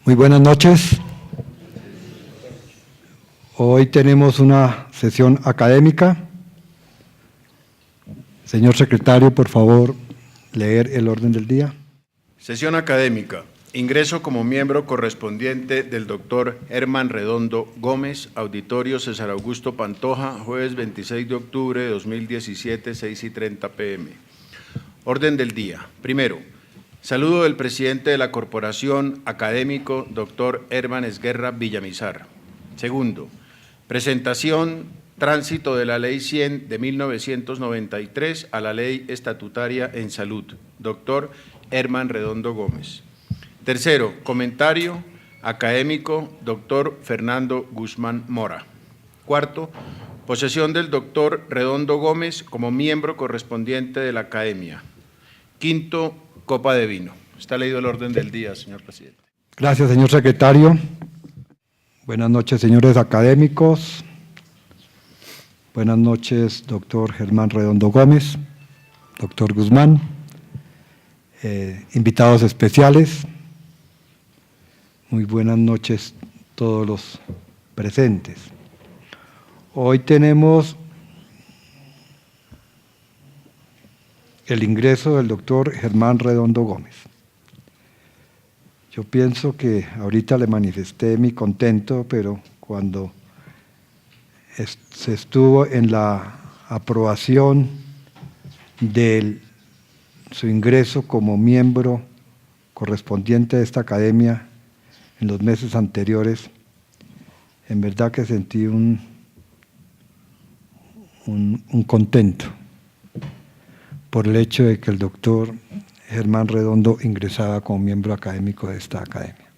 Muy buenas noches. Hoy tenemos una sesión académica. Señor secretario, por favor, leer el orden del día. Sesión académica. Ingreso como miembro correspondiente del doctor Herman Redondo Gómez, Auditorio César Augusto Pantoja, jueves 26 de octubre de 2017, 6:30 p.m. Orden del día. Primero, saludo del presidente de la Corporación, académico, doctor Herman Esguerra Villamizar. Segundo, presentación, tránsito de la Ley 100 de 1993 a la Ley Estatutaria en Salud, doctor Herman Redondo Gómez. Tercero, comentario, académico, doctor Fernando Guzmán Mora. Cuarto, posesión del doctor Redondo Gómez como miembro correspondiente de la Academia. Quinto, copa de vino. Está leído el orden del día, señor presidente. Gracias, señor secretario. Buenas noches, señores académicos. Buenas noches, doctor Germán Redondo Gómez, doctor Guzmán, invitados especiales. Muy buenas noches todos los presentes. Hoy tenemos el ingreso del doctor Germán Redondo Gómez. Yo pienso que ahorita le manifesté mi contento, pero cuando se estuvo en la aprobación de su ingreso como miembro correspondiente de esta academia en los meses anteriores, en verdad que sentí un contento por el hecho de que el doctor Germán Redondo ingresaba como miembro académico de esta academia,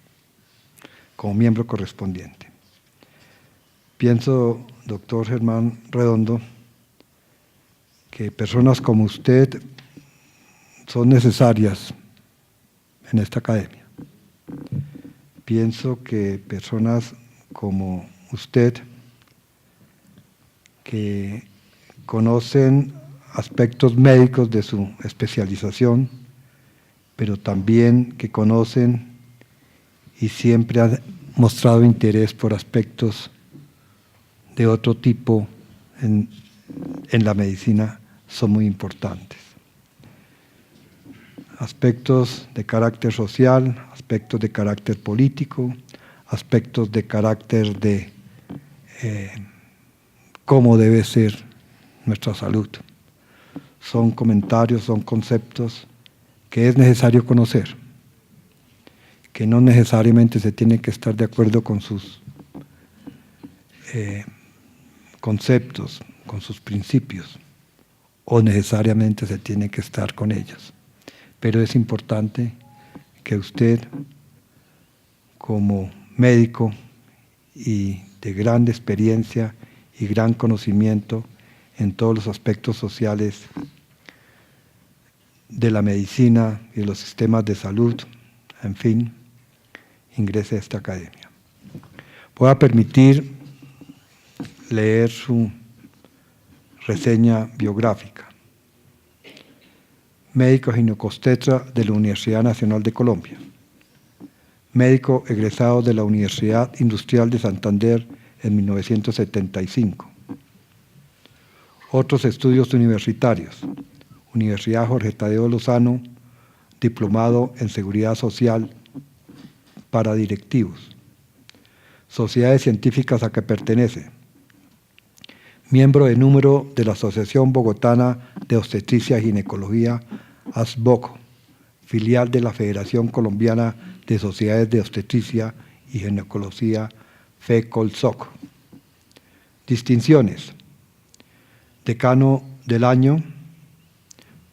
como miembro correspondiente. Pienso, doctor Germán Redondo, que personas como usted son necesarias en esta academia. Pienso que personas como usted, que conocen aspectos médicos de su especialización, pero también que conocen y siempre han mostrado interés por aspectos de otro tipo en la medicina, son muy importantes. Aspectos de carácter social, aspectos de carácter político, aspectos de carácter de cómo debe ser nuestra salud. Son comentarios, son conceptos que es necesario conocer, que no necesariamente se tiene que estar de acuerdo con sus conceptos, con sus principios, o necesariamente se tiene que estar con ellos. Pero es importante que usted, como médico y de gran experiencia y gran conocimiento en todos los aspectos sociales de la medicina y de los sistemas de salud, en fin, ingrese a esta academia. Voy a permitir leer su reseña biográfica. Médico ginecobstetra de la Universidad Nacional de Colombia. Médico egresado de la Universidad Industrial de Santander en 1975. Otros estudios universitarios. Universidad Jorge Tadeo Lozano, diplomado en Seguridad Social para directivos. Sociedades científicas a que pertenece. Miembro de número de la Asociación Bogotana de Obstetricia y Ginecología, ASBOCO, filial de la Federación Colombiana de Sociedades de Obstetricia y Ginecología, FECOLSOC. Distinciones. Decano del año,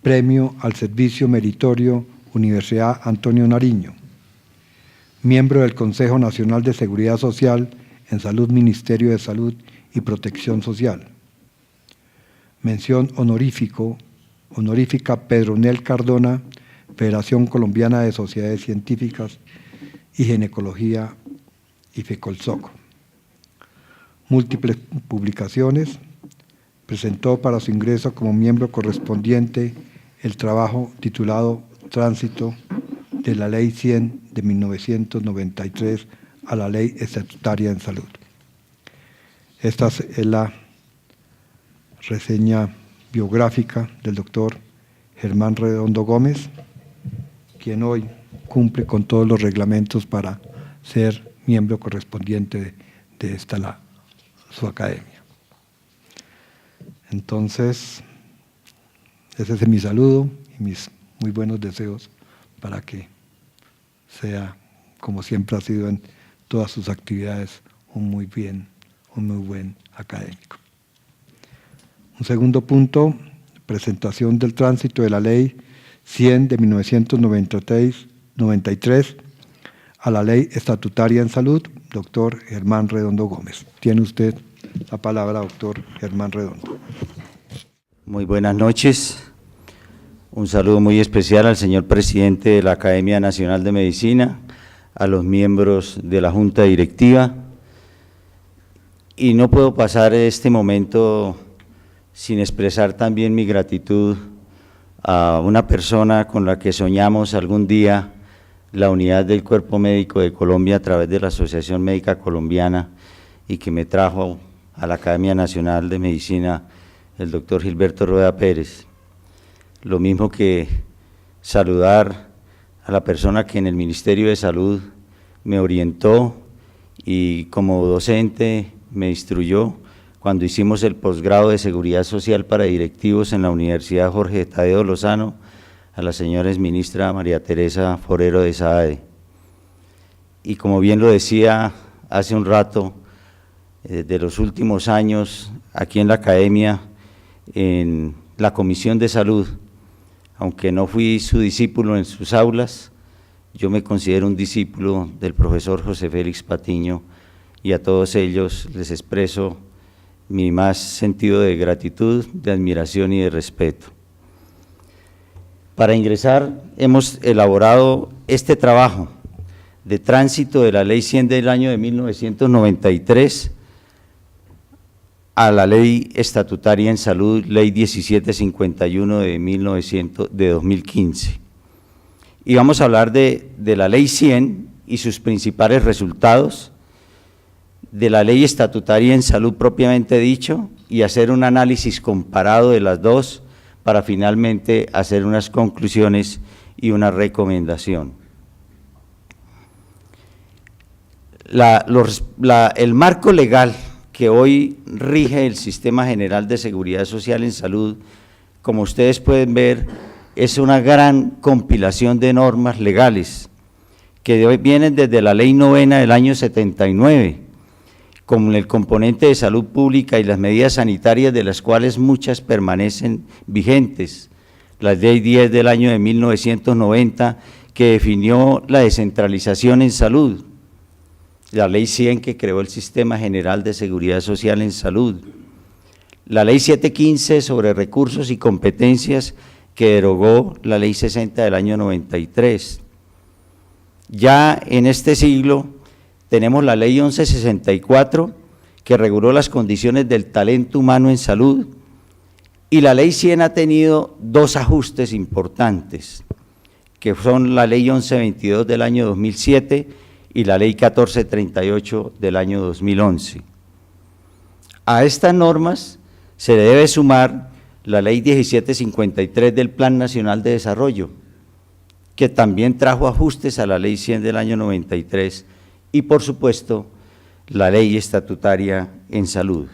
Premio al Servicio Meritorio Universidad Antonio Nariño. Miembro del Consejo Nacional de Seguridad Social en Salud, Ministerio de Salud y Protección Social. Mención honorífica Pedronel Cardona, Federación Colombiana de Sociedades Científicas y Ginecología y FECOLSOC. Múltiples publicaciones. Presentó para su ingreso como miembro correspondiente el trabajo titulado Tránsito de la Ley 100 de 1993 a la Ley Estatutaria en Salud. Esta es la reseña biográfica del doctor Germán Redondo Gómez, quien hoy cumple con todos los reglamentos para ser miembro correspondiente de su academia. Entonces, ese es mi saludo y mis muy buenos deseos para que sea, como siempre ha sido en todas sus actividades, un muy buen académico. Un segundo punto, presentación del tránsito de la Ley 100 de 1993 a la Ley Estatutaria en Salud, doctor Germán Redondo Gómez. Tiene usted la palabra, doctor Germán Redondo. Muy buenas noches. Un saludo muy especial al señor presidente de la Academia Nacional de Medicina, a los miembros de la Junta Directiva. Y no puedo pasar este momento sin expresar también mi gratitud a una persona con la que soñamos algún día la unidad del Cuerpo Médico de Colombia a través de la Asociación Médica Colombiana y que me trajo a la Academia Nacional de Medicina, el doctor Gilberto Rueda Pérez. Lo mismo que saludar a la persona que en el Ministerio de Salud me orientó y como docente me instruyó cuando hicimos el posgrado de Seguridad Social para directivos en la Universidad Jorge Tadeo Lozano, a la señora exministra María Teresa Forero de Saade. Y como bien lo decía hace un rato, de los últimos años aquí en la Academia, en la Comisión de Salud, aunque no fui su discípulo en sus aulas, yo me considero un discípulo del profesor José Félix Patiño y a todos ellos les expreso mi más sentido de gratitud, de admiración y de respeto. Para ingresar hemos elaborado este trabajo de tránsito de la Ley 100 del año de 1993 a la Ley Estatutaria en Salud, Ley 1751 de 2015. Y vamos a hablar de la Ley 100 y sus principales resultados, de la Ley Estatutaria en Salud propiamente dicho, y hacer un análisis comparado de las dos para finalmente hacer unas conclusiones y una recomendación. El marco legal que hoy rige el Sistema General de Seguridad Social en Salud, como ustedes pueden ver, es una gran compilación de normas legales que hoy vienen desde la Ley 9 del año 79, con el componente de salud pública y las medidas sanitarias de las cuales muchas permanecen vigentes. La Ley 10 del año de 1990 que definió la descentralización en salud, la Ley 100 que creó el Sistema General de Seguridad Social en Salud, la Ley 715 sobre recursos y competencias que derogó la Ley 60 del año 93. Ya en este siglo tenemos la Ley 1164 que reguló las condiciones del talento humano en salud y la Ley 100 ha tenido dos ajustes importantes, que son la Ley 1122 del año 2007 y la Ley 1438 del año 2011. A estas normas se le debe sumar la Ley 1753 del Plan Nacional de Desarrollo, que también trajo ajustes a la Ley 100 del año 93 y, por supuesto, la Ley Estatutaria en Salud.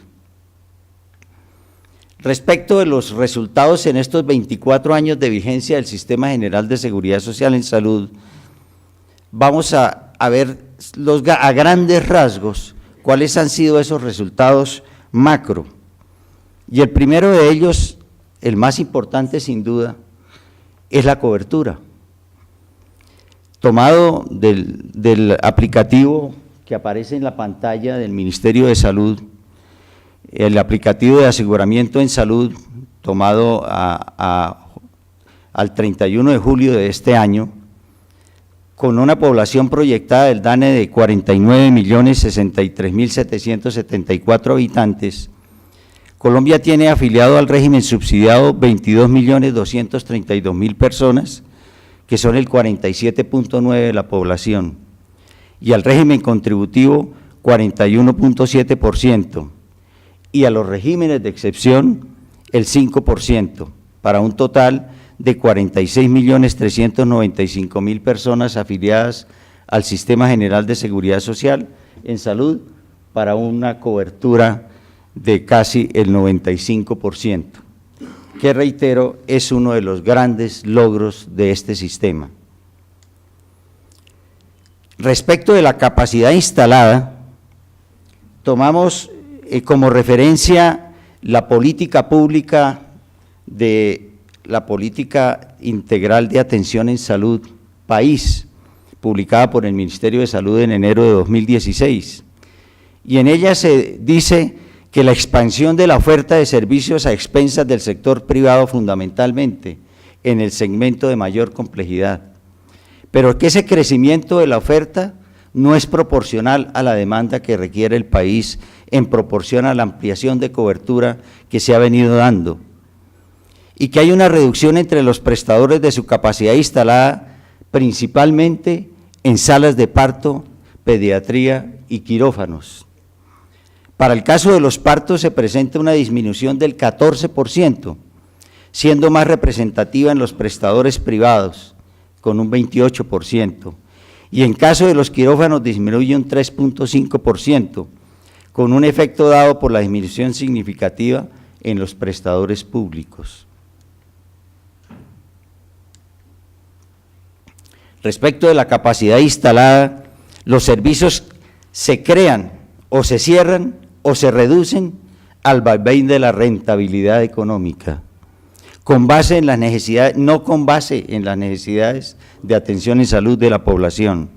Respecto de los resultados en estos 24 años de vigencia del Sistema General de Seguridad Social en Salud, vamos a ver a grandes rasgos cuáles han sido esos resultados macro. Y el primero de ellos, el más importante sin duda, es la cobertura. Tomado del aplicativo que aparece en la pantalla del Ministerio de Salud, el aplicativo de aseguramiento en salud tomado al 31 de julio de este año, con una población proyectada del DANE de 49.063.774 habitantes, Colombia tiene afiliado al régimen subsidiado 22.232.000 personas, que son el 47.9% de la población, y al régimen contributivo 41.7%, y a los regímenes de excepción el 5%, para un total de 46.395.000 personas afiliadas al Sistema General de Seguridad Social en salud, para una cobertura de casi el 95%, que reitero, es uno de los grandes logros de este sistema. Respecto de la capacidad instalada, tomamos como referencia la política pública de la Política Integral de Atención en Salud País, publicada por el Ministerio de Salud en enero de 2016, y en ella se dice que la expansión de la oferta de servicios a expensas del sector privado fundamentalmente en el segmento de mayor complejidad, pero que ese crecimiento de la oferta no es proporcional a la demanda que requiere el país en proporción a la ampliación de cobertura que se ha venido dando, y que hay una reducción entre los prestadores de su capacidad instalada, principalmente en salas de parto, pediatría y quirófanos. Para el caso de los partos se presenta una disminución del 14%, siendo más representativa en los prestadores privados, con un 28%, y en caso de los quirófanos disminuye un 3.5%, con un efecto dado por la disminución significativa en los prestadores públicos. Respecto de la capacidad instalada, los servicios se crean o se cierran o se reducen al vaivén de la rentabilidad económica, con base en las necesidades, no con base en las necesidades de atención en salud de la población.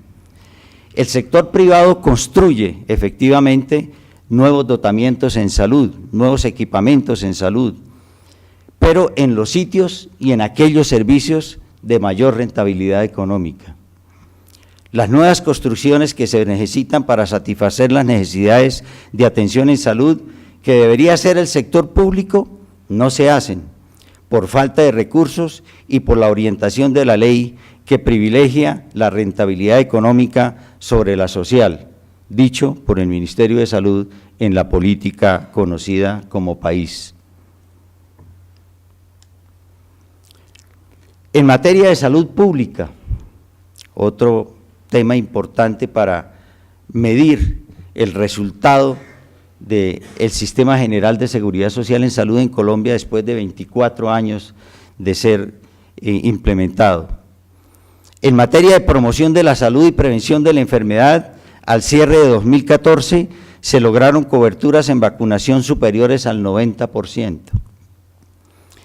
El sector privado construye efectivamente nuevos dotamientos en salud, nuevos equipamientos en salud, pero en los sitios y en aquellos servicios de mayor rentabilidad económica. Las nuevas construcciones que se necesitan para satisfacer las necesidades de atención en salud que debería hacer el sector público no se hacen por falta de recursos y por la orientación de la ley que privilegia la rentabilidad económica sobre la social, dicho por el Ministerio de Salud en la política conocida como país. En materia de salud pública, otro tema importante para medir el resultado del Sistema General de Seguridad Social en Salud en Colombia después de 24 años de ser implementado. En materia de promoción de la salud y prevención de la enfermedad, al cierre de 2014 se lograron coberturas en vacunación superiores al 90%.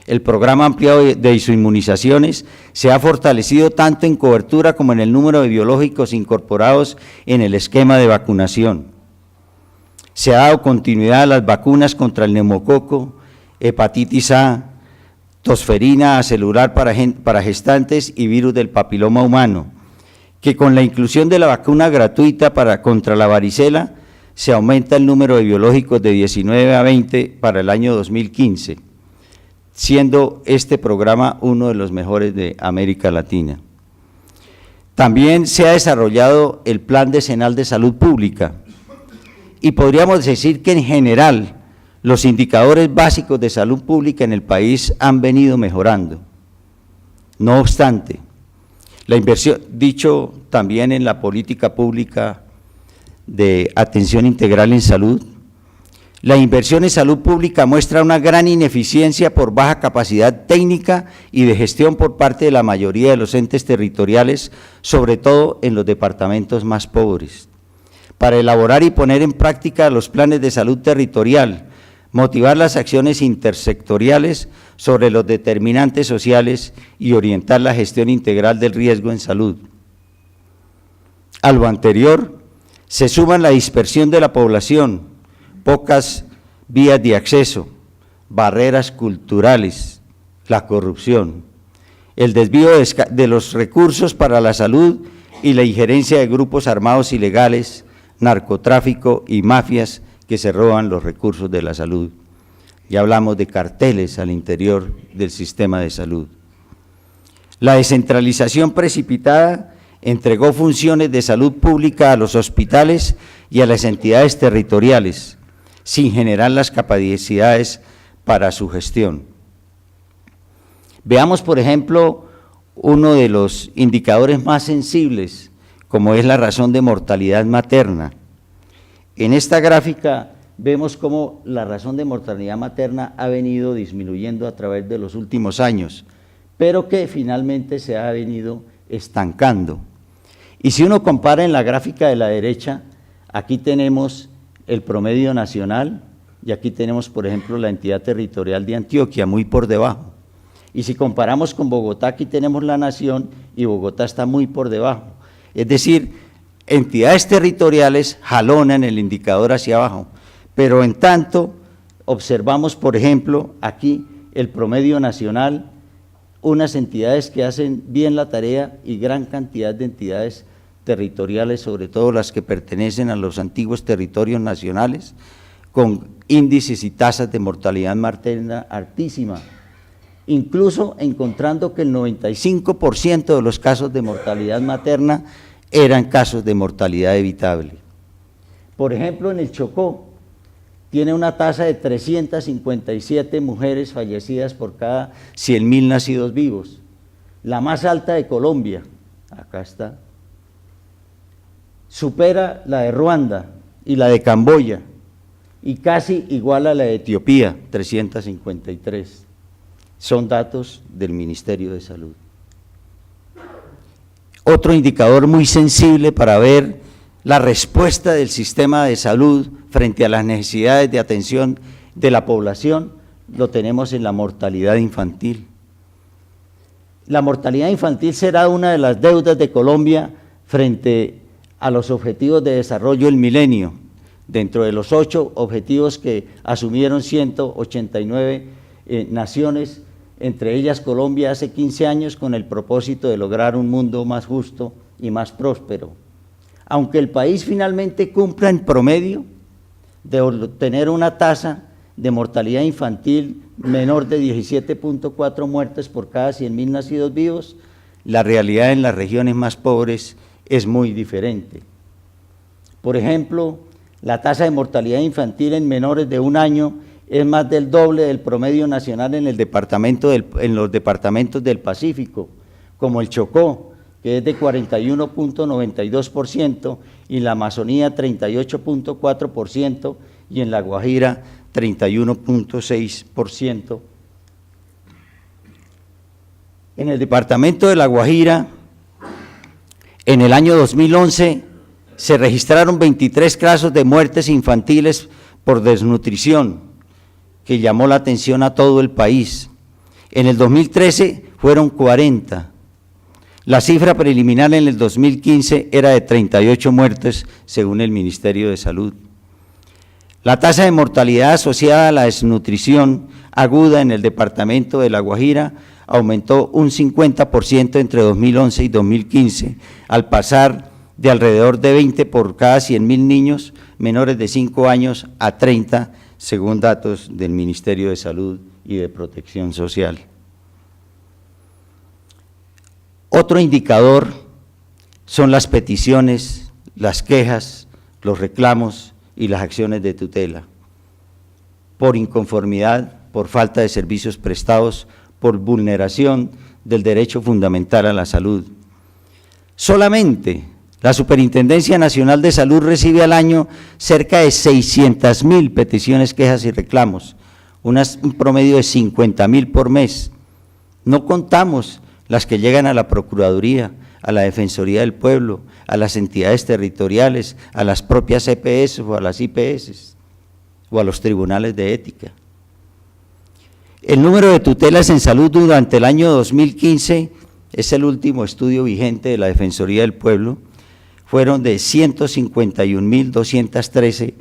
El programa ampliado de isoinmunizaciones se ha fortalecido tanto en cobertura como en el número de biológicos incorporados en el esquema de vacunación. Se ha dado continuidad a las vacunas contra el neumococo, hepatitis A, tosferina acelular para gestantes y virus del papiloma humano, que con la inclusión de la vacuna gratuita contra la varicela se aumenta el número de biológicos de 19 a 20 para el año 2015. Siendo este programa uno de los mejores de América Latina. También se ha desarrollado el Plan Decenal de Salud Pública y podríamos decir que en general los indicadores básicos de salud pública en el país han venido mejorando. No obstante, la inversión, dicho también en la política pública de atención integral en salud, la inversión en salud pública muestra una gran ineficiencia por baja capacidad técnica y de gestión por parte de la mayoría de los entes territoriales, sobre todo en los departamentos más pobres. Para elaborar y poner en práctica los planes de salud territorial, motivar las acciones intersectoriales sobre los determinantes sociales y orientar la gestión integral del riesgo en salud. A lo anterior, se suman la dispersión de la población, pocas vías de acceso, barreras culturales, la corrupción, el desvío de los recursos para la salud y la injerencia de grupos armados ilegales, narcotráfico y mafias que se roban los recursos de la salud. Ya hablamos de carteles al interior del sistema de salud. La descentralización precipitada entregó funciones de salud pública a los hospitales y a las entidades territoriales, sin generar las capacidades para su gestión. Veamos, por ejemplo, uno de los indicadores más sensibles, como es la razón de mortalidad materna. En esta gráfica vemos cómo la razón de mortalidad materna ha venido disminuyendo a través de los últimos años, pero que finalmente se ha venido estancando. Y si uno compara en la gráfica de la derecha, aquí tenemos el promedio nacional y aquí tenemos, por ejemplo, la entidad territorial de Antioquia, muy por debajo. Y si comparamos con Bogotá, aquí tenemos la nación y Bogotá está muy por debajo. Es decir, entidades territoriales jalonan el indicador hacia abajo, pero en tanto observamos, por ejemplo, aquí el promedio nacional, unas entidades que hacen bien la tarea y gran cantidad de entidades territoriales, sobre todo las que pertenecen a los antiguos territorios nacionales, con índices y tasas de mortalidad materna altísima, incluso encontrando que el 95% de los casos de mortalidad materna eran casos de mortalidad evitable. Por ejemplo, en el Chocó, tiene una tasa de 357 mujeres fallecidas por cada 100.000 nacidos vivos, la más alta de Colombia, acá está, supera la de Ruanda y la de Camboya, y casi igual a la de Etiopía, 353. Son datos del Ministerio de Salud. Otro indicador muy sensible para ver la respuesta del sistema de salud frente a las necesidades de atención de la población, lo tenemos en la mortalidad infantil. La mortalidad infantil será una de las deudas de Colombia frente a los objetivos de desarrollo del milenio, dentro de los 8 objetivos que asumieron 189 naciones, entre ellas Colombia hace 15 años, con el propósito de lograr un mundo más justo y más próspero. Aunque el país finalmente cumpla en promedio de obtener una tasa de mortalidad infantil menor de 17.4 muertes por cada 100.000 nacidos vivos, la realidad en las regiones más pobres es muy diferente. Por ejemplo, la tasa de mortalidad infantil en menores de 1 año es más del doble del promedio nacional en los departamentos del Pacífico, como el Chocó, que es de 41.92%, y en la Amazonía 38.4%, y en la Guajira 31.6%. En el departamento de La Guajira, en el año 2011, se registraron 23 casos de muertes infantiles por desnutrición, que llamó la atención a todo el país. En el 2013 fueron 40. La cifra preliminar en el 2015 era de 38 muertes, según el Ministerio de Salud. La tasa de mortalidad asociada a la desnutrición aguda en el departamento de La Guajira aumentó un 50% entre 2011 y 2015, al pasar de alrededor de 20 por cada 100.000 niños menores de 5 años a 30, según datos del Ministerio de Salud y de Protección Social. Otro indicador son las peticiones, las quejas, los reclamos y las acciones de tutela, por inconformidad, por falta de servicios prestados, por vulneración del derecho fundamental a la salud. Solamente la Superintendencia Nacional de Salud recibe al año cerca de 600.000 peticiones, quejas y reclamos, un promedio de 50.000 por mes. No contamos las que llegan a la Procuraduría, a la Defensoría del Pueblo, a las entidades territoriales, a las propias EPS o a las IPS, o a los tribunales de ética. El número de tutelas en salud durante el año 2015, es el último estudio vigente de la Defensoría del Pueblo, fueron de 151.213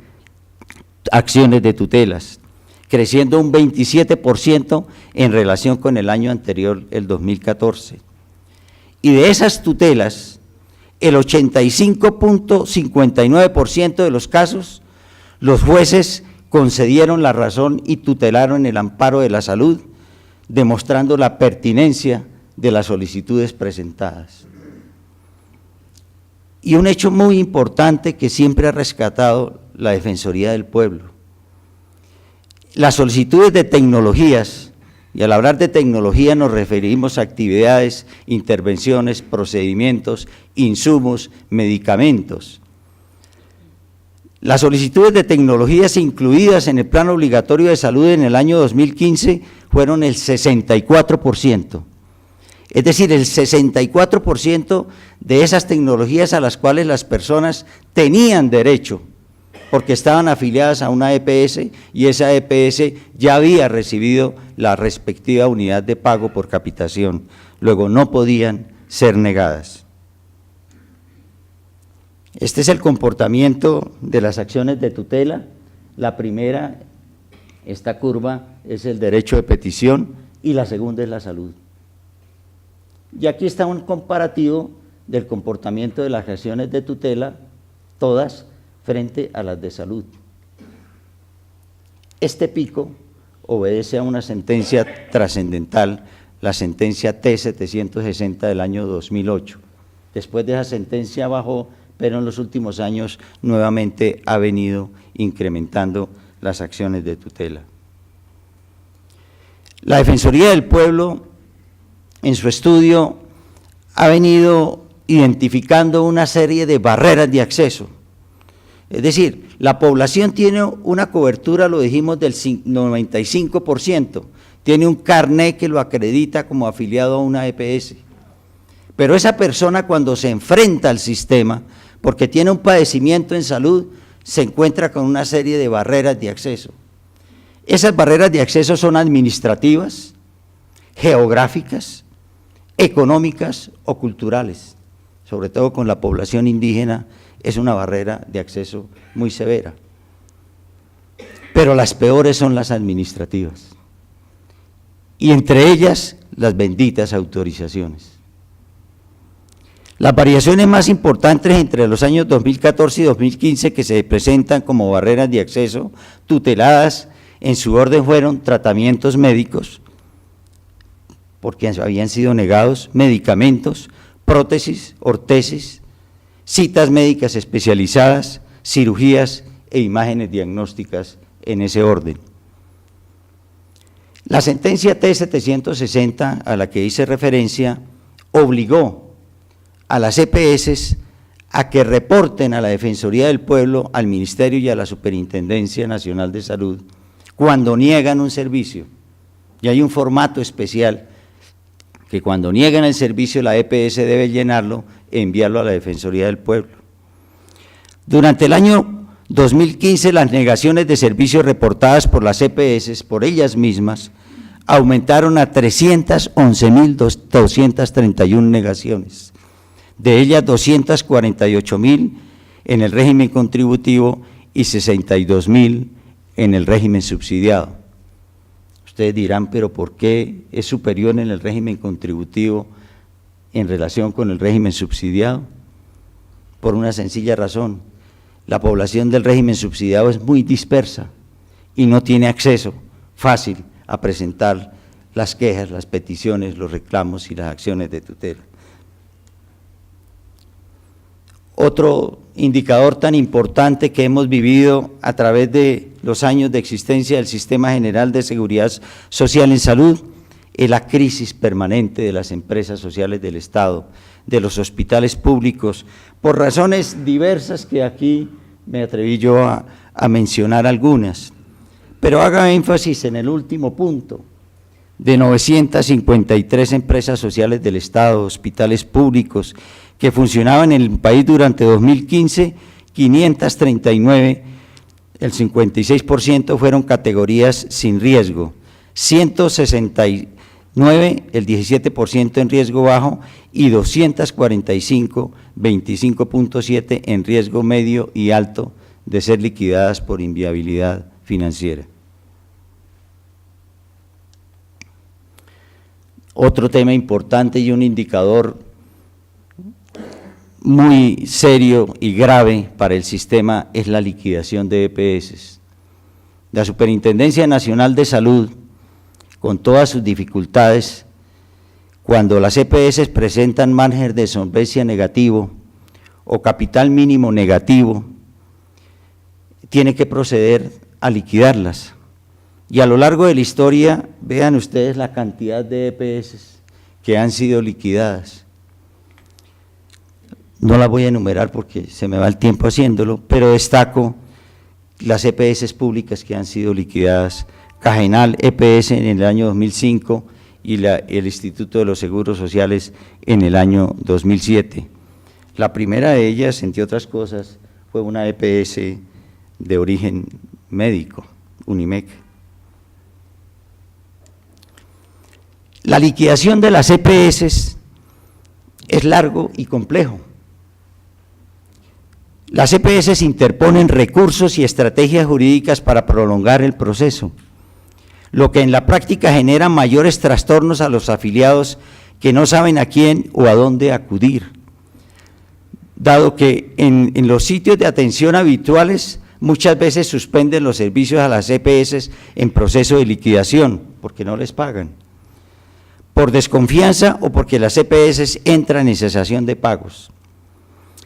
acciones de tutelas, creciendo un 27% en relación con el año anterior, el 2014. Y de esas tutelas, el 85.59% de los casos, los jueces concedieron la razón y tutelaron el amparo de la salud, demostrando la pertinencia de las solicitudes presentadas. Y un hecho muy importante que siempre ha rescatado la Defensoría del Pueblo: las solicitudes de tecnologías, y al hablar de tecnología nos referimos a actividades, intervenciones, procedimientos, insumos, medicamentos. Las solicitudes de tecnologías incluidas en el Plan Obligatorio de Salud en el año 2015 fueron el 64%. Es decir, el 64% de esas tecnologías a las cuales las personas tenían derecho, porque estaban afiliadas a una EPS y esa EPS ya había recibido la respectiva unidad de pago por capitación, luego no podían ser negadas. Este es el comportamiento de las acciones de tutela. La primera, esta curva, es el derecho de petición y la segunda es la salud. Y aquí está un comparativo del comportamiento de las acciones de tutela, todas frente a las de salud. Este pico obedece a una sentencia trascendental, la sentencia T-760 del año 2008. Después de esa sentencia bajó, pero en los últimos años nuevamente ha venido incrementando las acciones de tutela. La Defensoría del Pueblo, en su estudio, ha venido identificando una serie de barreras de acceso. Es decir, la población tiene una cobertura, lo dijimos, del 95%, tiene un carné que lo acredita como afiliado a una EPS, pero esa persona cuando se enfrenta al sistema, porque tiene un padecimiento en salud, se encuentra con una serie de barreras de acceso. Esas barreras de acceso son administrativas, geográficas, económicas o culturales, sobre todo con la población indígena, es una barrera de acceso muy severa. Pero las peores son las administrativas, y entre ellas las benditas autorizaciones. Las variaciones más importantes entre los años 2014 y 2015 que se presentan como barreras de acceso tuteladas en su orden fueron tratamientos médicos, porque habían sido negados, medicamentos, prótesis, ortesis, citas médicas especializadas, cirugías e imágenes diagnósticas en ese orden. La sentencia T-760 a la que hice referencia obligó a las EPS a que reporten a la Defensoría del Pueblo, al Ministerio y a la Superintendencia Nacional de Salud cuando niegan un servicio. Y hay un formato especial que cuando niegan el servicio la EPS debe llenarlo e enviarlo a la Defensoría del Pueblo. Durante el año 2015 las negaciones de servicios reportadas por las EPS, por ellas mismas, aumentaron a 311.231 negaciones, de ellas 248.000 en el régimen contributivo y 62.000 en el régimen subsidiado. Ustedes dirán, pero ¿por qué es superior en el régimen contributivo en relación con el régimen subsidiado? Por una sencilla razón: la población del régimen subsidiado es muy dispersa y no tiene acceso fácil a presentar las quejas, las peticiones, los reclamos y las acciones de tutela. Otro indicador tan importante que hemos vivido a través de los años de existencia del Sistema General de Seguridad Social en Salud es la crisis permanente de las empresas sociales del Estado, de los hospitales públicos, por razones diversas que aquí me atreví yo a mencionar algunas. Pero haga énfasis en el último punto: de 953 empresas sociales del Estado, hospitales públicos, que funcionaban en el país durante 2015, 539, el 56% fueron categorías sin riesgo, 169, el 17% en riesgo bajo y 245, 25.7 en riesgo medio y alto de ser liquidadas por inviabilidad financiera. Otro tema importante y un indicador muy serio y grave para el sistema es la liquidación de EPS. La Superintendencia Nacional de Salud, con todas sus dificultades, cuando las EPS presentan margen de solvencia negativo o capital mínimo negativo, tiene que proceder a liquidarlas. Y a lo largo de la historia, vean ustedes la cantidad de EPS que han sido liquidadas. No las voy a enumerar porque se me va el tiempo haciéndolo, pero destaco las EPS públicas que han sido liquidadas: Cajenal EPS en el año 2005 y el Instituto de los Seguros Sociales en el año 2007. La primera de ellas, entre otras cosas, fue una EPS de origen médico, Unimec. La liquidación de las EPS es largo y complejo. Las EPS interponen recursos y estrategias jurídicas para prolongar el proceso, lo que en la práctica genera mayores trastornos a los afiliados que no saben a quién o a dónde acudir, dado que en los sitios de atención habituales muchas veces suspenden los servicios a las EPS en proceso de liquidación porque no les pagan, por desconfianza o porque las EPS entran en cesación de pagos.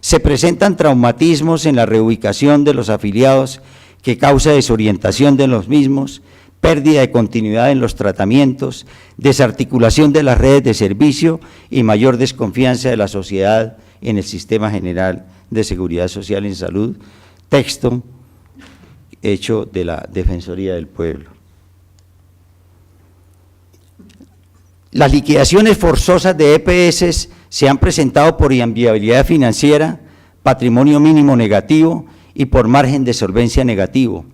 Se presentan traumatismos en la reubicación de los afiliados que causa desorientación de los mismos, pérdida de continuidad en los tratamientos, desarticulación de las redes de servicio y mayor desconfianza de la sociedad en el Sistema General de Seguridad Social en Salud, texto hecho de la Defensoría del Pueblo. Las liquidaciones forzosas de EPS se han presentado por inviabilidad financiera, patrimonio mínimo negativo y por margen de solvencia negativo,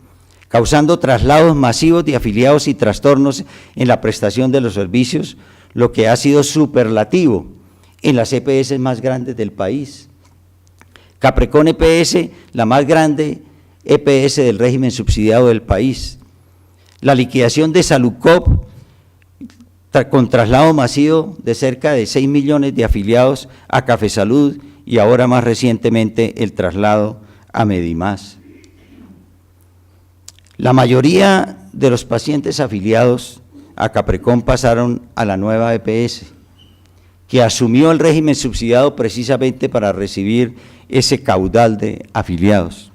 causando traslados masivos de afiliados y trastornos en la prestación de los servicios, lo que ha sido superlativo en las EPS más grandes del país. Caprecon EPS, la más grande EPS del régimen subsidiado del país. La liquidación de Salucop, con traslado masivo de cerca de 6 millones de afiliados a Cafesalud y ahora más recientemente el traslado a Medimás. La mayoría de los pacientes afiliados a Caprecon pasaron a la nueva EPS, que asumió el régimen subsidiado precisamente para recibir ese caudal de afiliados.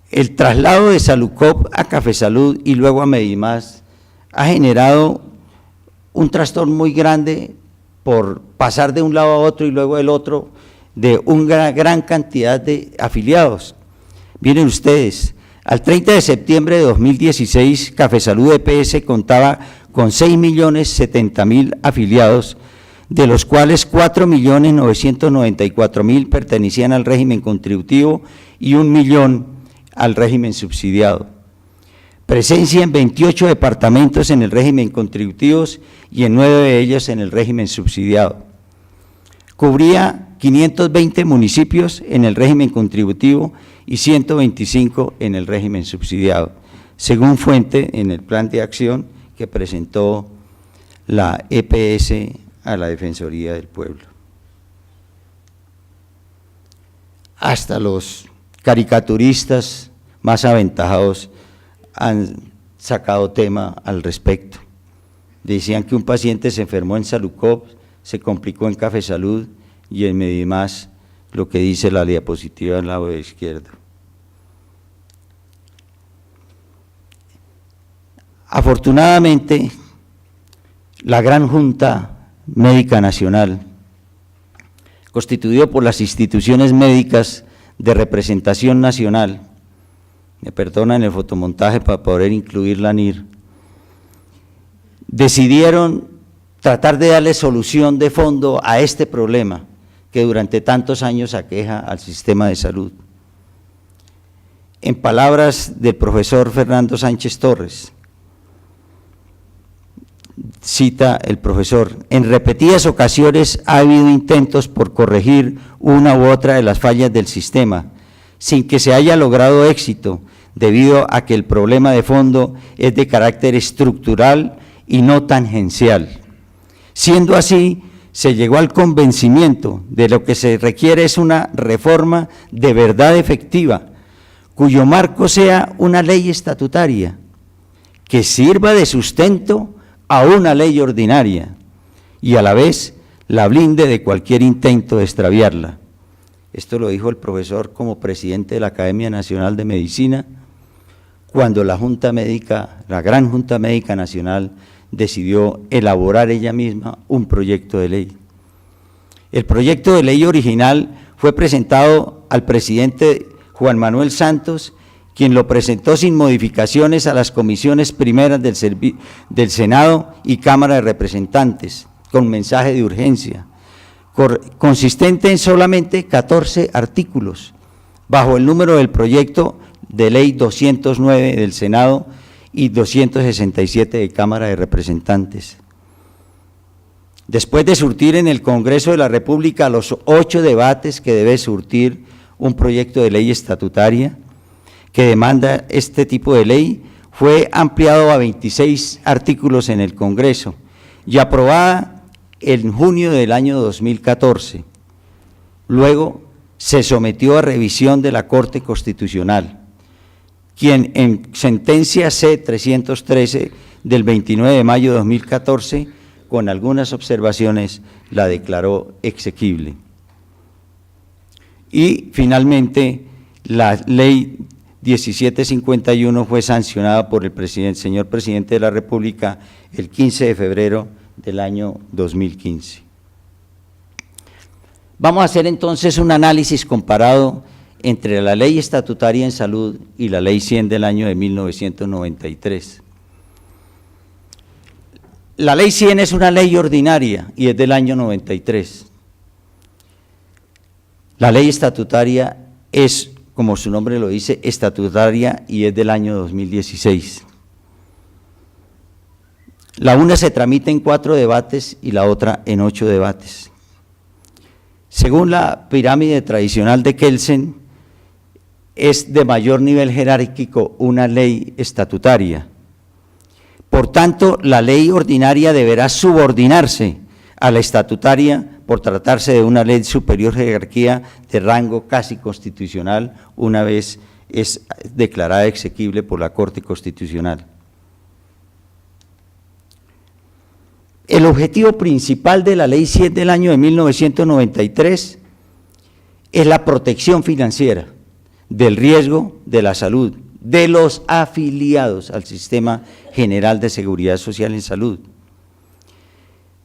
El traslado de Salucop a Cafesalud y luego a Medimás ha generado un trastorno muy grande por pasar de un lado a otro y luego del otro de una gran cantidad de afiliados. Miren ustedes, al 30 de septiembre de 2016, Cafesalud EPS contaba con 6.070.000 afiliados, de los cuales 4.994.000 pertenecían al régimen contributivo y 1 millón al régimen subsidiado. Presencia en 28 departamentos en el régimen contributivos y en 9 de ellos en el régimen subsidiado. Cubría 520 municipios en el régimen contributivo y 125 en el régimen subsidiado, según fuente en el plan de acción que presentó la EPS a la Defensoría del Pueblo. Hasta los caricaturistas más aventajados han sacado tema al respecto. Decían que un paciente se enfermó en Salucop, se complicó en Cafesalud y en Medimás, lo que dice la diapositiva al lado izquierdo. Afortunadamente, la Gran Junta Médica Nacional, constituido por las instituciones médicas de representación nacional, me perdonan el fotomontaje para poder incluir la NIR, decidieron tratar de darle solución de fondo a este problema que durante tantos años aqueja al sistema de salud. En palabras del profesor Fernando Sánchez Torres, cita el profesor: en repetidas ocasiones ha habido intentos por corregir una u otra de las fallas del sistema, sin que se haya logrado éxito, debido a que el problema de fondo es de carácter estructural y no tangencial. Siendo así, se llegó al convencimiento de lo que se requiere es una reforma de verdad efectiva, cuyo marco sea una ley estatutaria que sirva de sustento a una ley ordinaria y a la vez la blinde de cualquier intento de extraviarla. Esto lo dijo el profesor como presidente de la Academia Nacional de Medicina, cuando la Junta Médica, la Gran Junta Médica Nacional, decidió elaborar ella misma un proyecto de ley. El proyecto de ley original fue presentado al presidente Juan Manuel Santos, quien lo presentó sin modificaciones a las comisiones primeras del Senado y Cámara de Representantes, con mensaje de urgencia, consistente en solamente 14 artículos, bajo el número del proyecto de ley 209 del Senado y 267 de Cámara de Representantes. Después de surtir en el Congreso de la República los 8 debates que debe surtir un proyecto de ley estatutaria que demanda este tipo de ley, fue ampliado a 26 artículos en el Congreso y aprobada en junio del año 2014. Luego se sometió a revisión de la Corte Constitucional, quien en sentencia C-313 del 29 de mayo de 2014, con algunas observaciones, la declaró exequible. Y finalmente, la ley 1751 fue sancionada por el señor presidente de la República el 15 de febrero del año 2015. Vamos a hacer entonces un análisis comparado entre la ley estatutaria en salud y la ley 100 del año de 1993. La ley 100 es una ley ordinaria y es del año 93. La ley estatutaria es, como su nombre lo dice, estatutaria y es del año 2016. La una se tramita en 4 debates y la otra en 8 debates. Según la pirámide tradicional de Kelsen, es de mayor nivel jerárquico una ley estatutaria. Por tanto, la ley ordinaria deberá subordinarse a la estatutaria por tratarse de una ley de superior jerarquía de rango casi constitucional, una vez es declarada exequible por la Corte Constitucional. El objetivo principal de la Ley 100 del año de 1993 es la protección financiera del riesgo de la salud de los afiliados al Sistema General de Seguridad Social en Salud.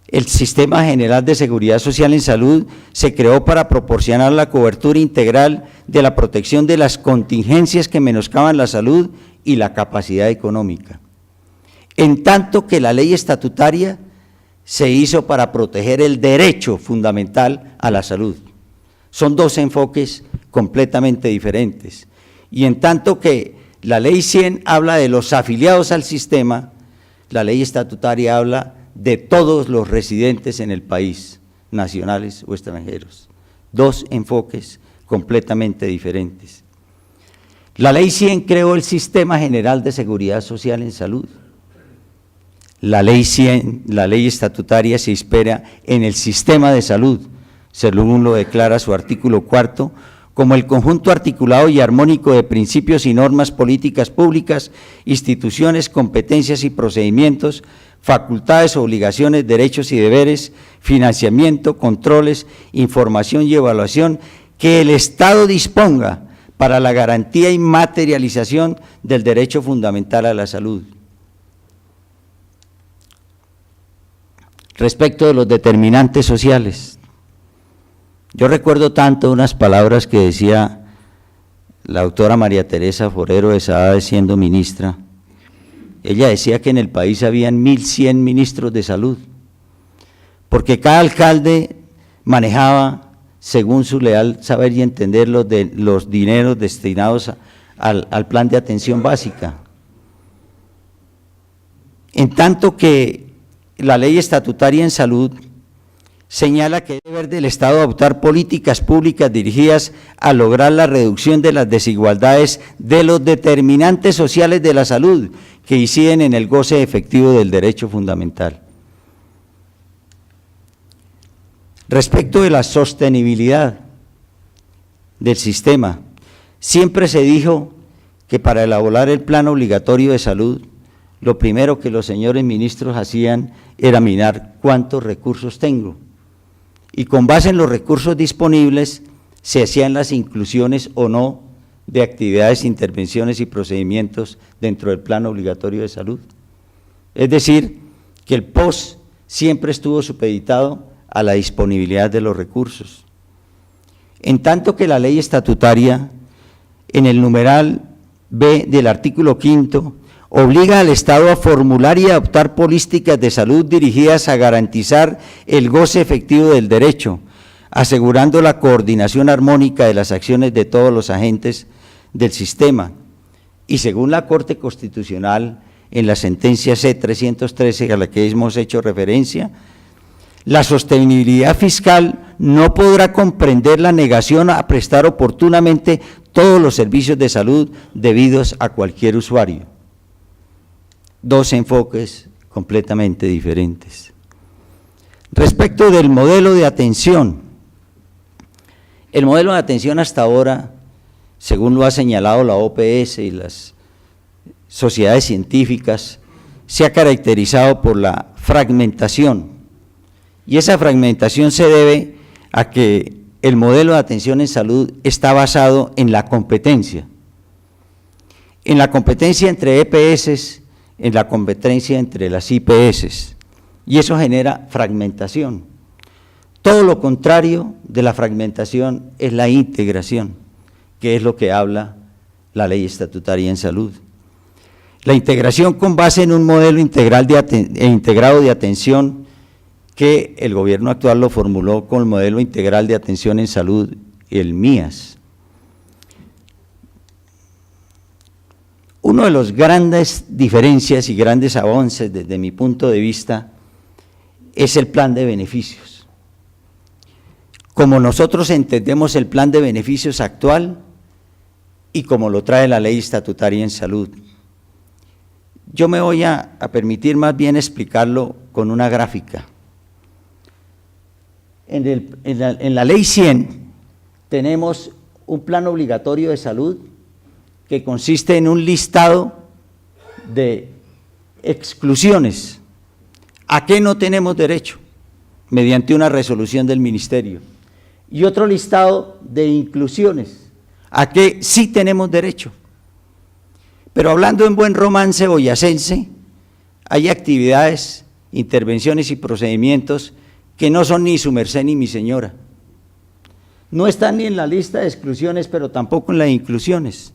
El Sistema General de Seguridad Social en Salud se creó para proporcionar la cobertura integral de la protección de las contingencias que menoscaban la salud y la capacidad económica, en tanto que la ley estatutaria se hizo para proteger el derecho fundamental a la salud. Son 2 enfoques completamente diferentes. Y en tanto que la ley 100 habla de los afiliados al sistema, la ley estatutaria habla de todos los residentes en el país, nacionales o extranjeros. 2 enfoques completamente diferentes. La ley 100 creó el Sistema General de Seguridad Social en Salud. La ley 100, la ley estatutaria, se inspira en el sistema de salud, según lo declara su artículo 4, como el conjunto articulado y armónico de principios y normas políticas públicas, instituciones, competencias y procedimientos, facultades, obligaciones, derechos y deberes, financiamiento, controles, información y evaluación que el Estado disponga para la garantía y materialización del derecho fundamental a la salud. Respecto de los determinantes sociales, yo recuerdo tanto unas palabras que decía la doctora María Teresa Forero de Saade siendo ministra. Ella decía que en el país habían 1.100 ministros de salud, porque cada alcalde manejaba, según su leal saber y entender, los dineros destinados al plan de atención básica. En tanto que la ley estatutaria en salud señala que es deber del Estado adoptar políticas públicas dirigidas a lograr la reducción de las desigualdades de los determinantes sociales de la salud que inciden en el goce efectivo del derecho fundamental. Respecto de la sostenibilidad del sistema, siempre se dijo que para elaborar el plan obligatorio de salud, lo primero que los señores ministros hacían era mirar cuántos recursos tengo. Y con base en los recursos disponibles se hacían las inclusiones o no de actividades, intervenciones y procedimientos dentro del plan obligatorio de salud. Es decir, que el POS siempre estuvo supeditado a la disponibilidad de los recursos. En tanto que la ley estatutaria, en el numeral B del artículo 5, obliga al Estado a formular y adoptar políticas de salud dirigidas a garantizar el goce efectivo del derecho, asegurando la coordinación armónica de las acciones de todos los agentes del sistema. Y según la Corte Constitucional, en la sentencia C-313 a la que hemos hecho referencia, la sostenibilidad fiscal no podrá comprender la negación a prestar oportunamente todos los servicios de salud debidos a cualquier usuario. Dos enfoques completamente diferentes. Respecto del modelo de atención, el modelo de atención hasta ahora, según lo ha señalado la OPS y las sociedades científicas, se ha caracterizado por la fragmentación. Y esa fragmentación se debe a que el modelo de atención en salud está basado en la competencia entre EPS, en la competencia entre las IPS, y eso genera fragmentación. Todo lo contrario de la fragmentación es la integración, que es lo que habla la ley estatutaria en salud. La integración con base en un modelo integral integrado de atención que el gobierno actual lo formuló con el modelo integral de atención en salud, el MIAS. Uno de los grandes diferencias y grandes avances desde mi punto de vista es el plan de beneficios. Como nosotros entendemos el plan de beneficios actual y como lo trae la ley estatutaria en salud. Yo me voy a permitir más bien explicarlo con una gráfica. En la ley 100 tenemos un plan obligatorio de salud que consiste en un listado de exclusiones. ¿A qué no tenemos derecho? Mediante una resolución del ministerio. Y otro listado de inclusiones. ¿A qué sí tenemos derecho? Pero hablando en buen romance boyacense, hay actividades, intervenciones y procedimientos que no son ni su merced ni mi señora. No están ni en la lista de exclusiones, pero tampoco en las inclusiones.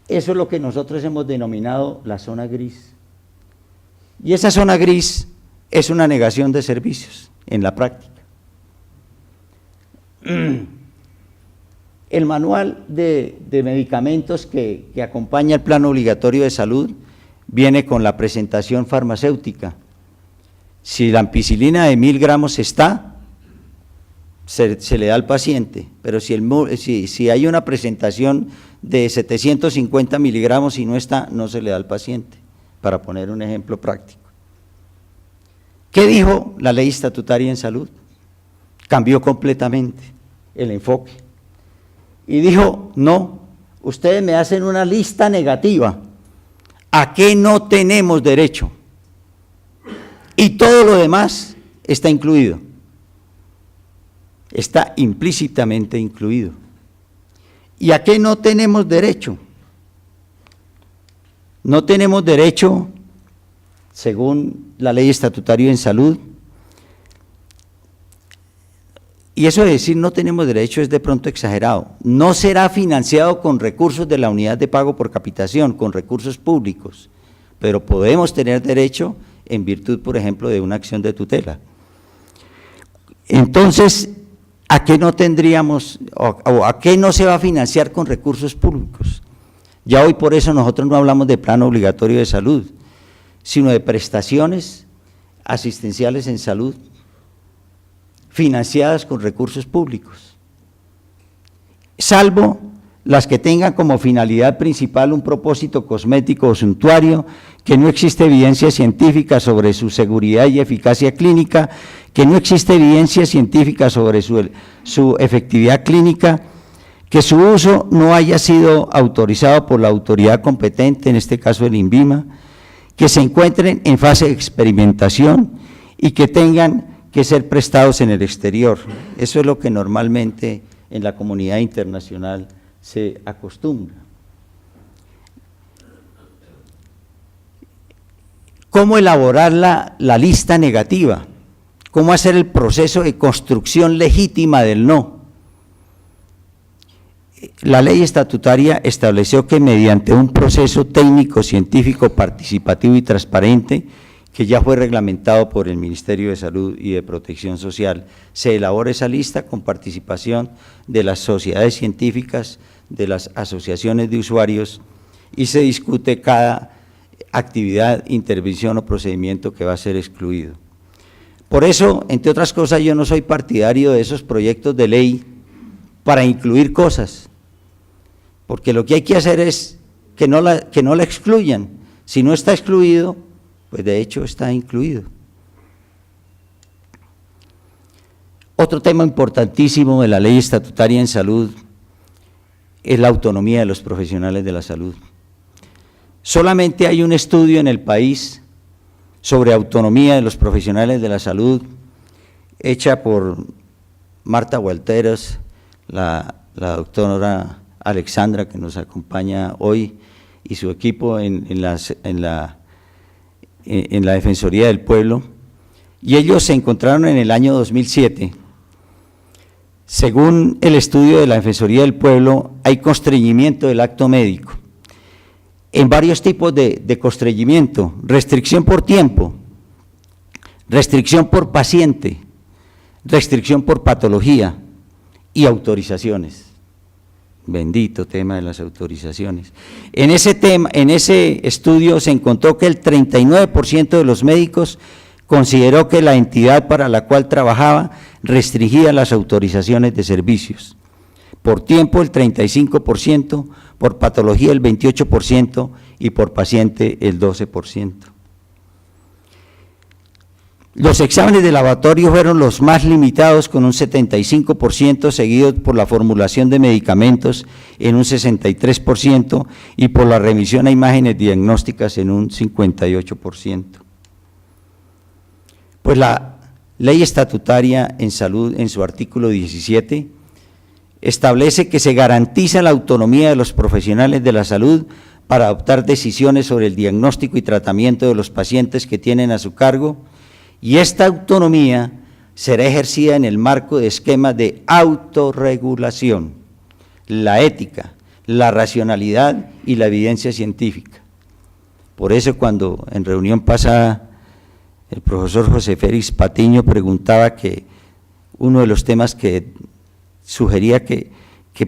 Eso es lo que nosotros hemos denominado la zona gris. Y esa zona gris es una negación de servicios en la práctica. El manual de medicamentos que acompaña el plan obligatorio de salud viene con la presentación farmacéutica. Si la ampicilina de 1000 gramos está, se le da al paciente, pero si hay una presentación de 750 miligramos y no está, no se le da al paciente, para poner un ejemplo práctico. ¿Qué dijo la ley estatutaria en salud? Cambió completamente el enfoque y dijo, no, ustedes me hacen una lista negativa, ¿a qué no tenemos derecho? Y todo lo demás está incluido, está implícitamente incluido. ¿Y a qué no tenemos derecho? No tenemos derecho, según la ley estatutaria en salud, y eso de decir no tenemos derecho es de pronto exagerado, no será financiado con recursos de la unidad de pago por capitación, con recursos públicos, pero podemos tener derecho en virtud, por ejemplo, de una acción de tutela. Entonces, ¿a qué no tendríamos, o a qué no se va a financiar con recursos públicos? Ya hoy por eso nosotros no hablamos de plan obligatorio de salud, sino de prestaciones asistenciales en salud, financiadas con recursos públicos, salvo las que tengan como finalidad principal un propósito cosmético o suntuario, que no existe evidencia científica sobre su seguridad y eficacia clínica, que no existe evidencia científica sobre su efectividad clínica, que su uso no haya sido autorizado por la autoridad competente, en este caso el INVIMA, que se encuentren en fase de experimentación y que tengan que ser prestados en el exterior. Eso es lo que normalmente en la comunidad internacional se acostumbra. ¿Cómo elaborar la lista negativa? ¿Cómo hacer el proceso de construcción legítima del no? La ley estatutaria estableció que mediante un proceso técnico, científico, participativo y transparente, que ya fue reglamentado por el Ministerio de Salud y de Protección Social, se elabora esa lista con participación de las sociedades científicas, de las asociaciones de usuarios, y se discute cada actividad, intervención o procedimiento que va a ser excluido. Por eso, entre otras cosas, yo no soy partidario de esos proyectos de ley para incluir cosas, porque lo que hay que hacer es que no la excluyan. Si no está excluido, pues de hecho está incluido. Otro tema importantísimo de la ley estatutaria en salud es la autonomía de los profesionales de la salud. Solamente hay un estudio en el país sobre autonomía de los profesionales de la salud, hecha por Marta Walteras, la doctora Alexandra, que nos acompaña hoy, y su equipo en la Defensoría del Pueblo, y ellos se encontraron en el año 2007. Según el estudio de la Defensoría del Pueblo, hay constreñimiento del acto médico, en varios tipos de constreñimiento: restricción por tiempo, restricción por paciente, restricción por patología y autorizaciones. Bendito tema de las autorizaciones. En ese estudio se encontró que el 39% de los médicos consideró que la entidad para la cual trabajaba restringía las autorizaciones de servicios. Por tiempo el 35%, por patología el 28% y por paciente el 12%. Los exámenes de laboratorio fueron los más limitados, con un 75%, seguido por la formulación de medicamentos en un 63% y por la remisión a imágenes diagnósticas en un 58%. Pues la ley estatutaria en salud, en su artículo 17, establece que se garantiza la autonomía de los profesionales de la salud para adoptar decisiones sobre el diagnóstico y tratamiento de los pacientes que tienen a su cargo, y esta autonomía será ejercida en el marco de esquemas de autorregulación, la ética, la racionalidad y la evidencia científica. Por eso, cuando en reunión pasada el profesor José Félix Patiño preguntaba que uno de los temas que sugería que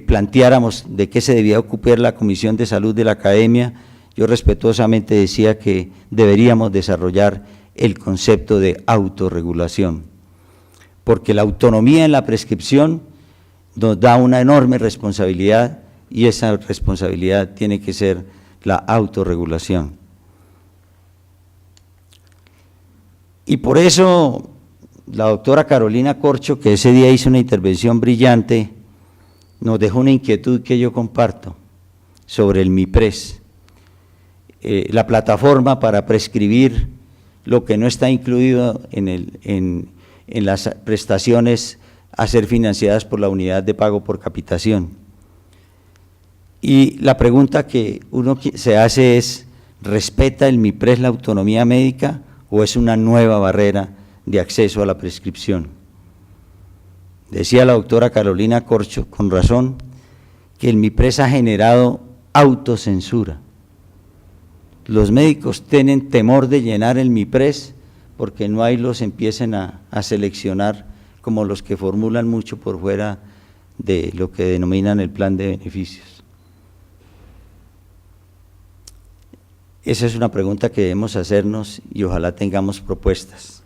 planteáramos de qué se debía ocupar la Comisión de Salud de la Academia, yo respetuosamente decía que deberíamos desarrollar el concepto de autorregulación, porque la autonomía en la prescripción nos da una enorme responsabilidad, y esa responsabilidad tiene que ser la autorregulación. Y por eso la doctora Carolina Corcho, que ese día hizo una intervención brillante, nos dejó una inquietud que yo comparto sobre el MIPRES, la plataforma para prescribir lo que no está incluido en las prestaciones a ser financiadas por la unidad de pago por capitación. Y la pregunta que uno se hace es: ¿respeta el MIPRES la autonomía médica o es una nueva barrera de acceso a la prescripción? Decía la doctora Carolina Corcho, con razón, que el MIPRES ha generado autocensura. Los médicos tienen temor de llenar el MIPRES porque no hay los empiecen a seleccionar como los que formulan mucho por fuera de lo que denominan el plan de beneficios. Esa es una pregunta que debemos hacernos y ojalá tengamos propuestas.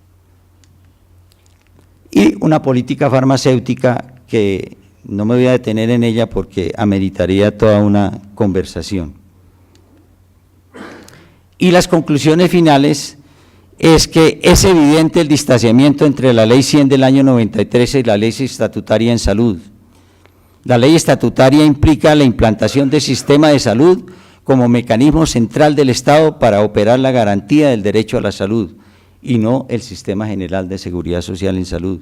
Y una política farmacéutica que no me voy a detener en ella porque ameritaría toda una conversación. Y las conclusiones finales es que es evidente el distanciamiento entre la Ley 100 del año 93 y la Ley Estatutaria en Salud. La Ley Estatutaria implica la implantación del sistema de salud como mecanismo central del Estado para operar la garantía del derecho a la salud y no el Sistema General de Seguridad Social en Salud.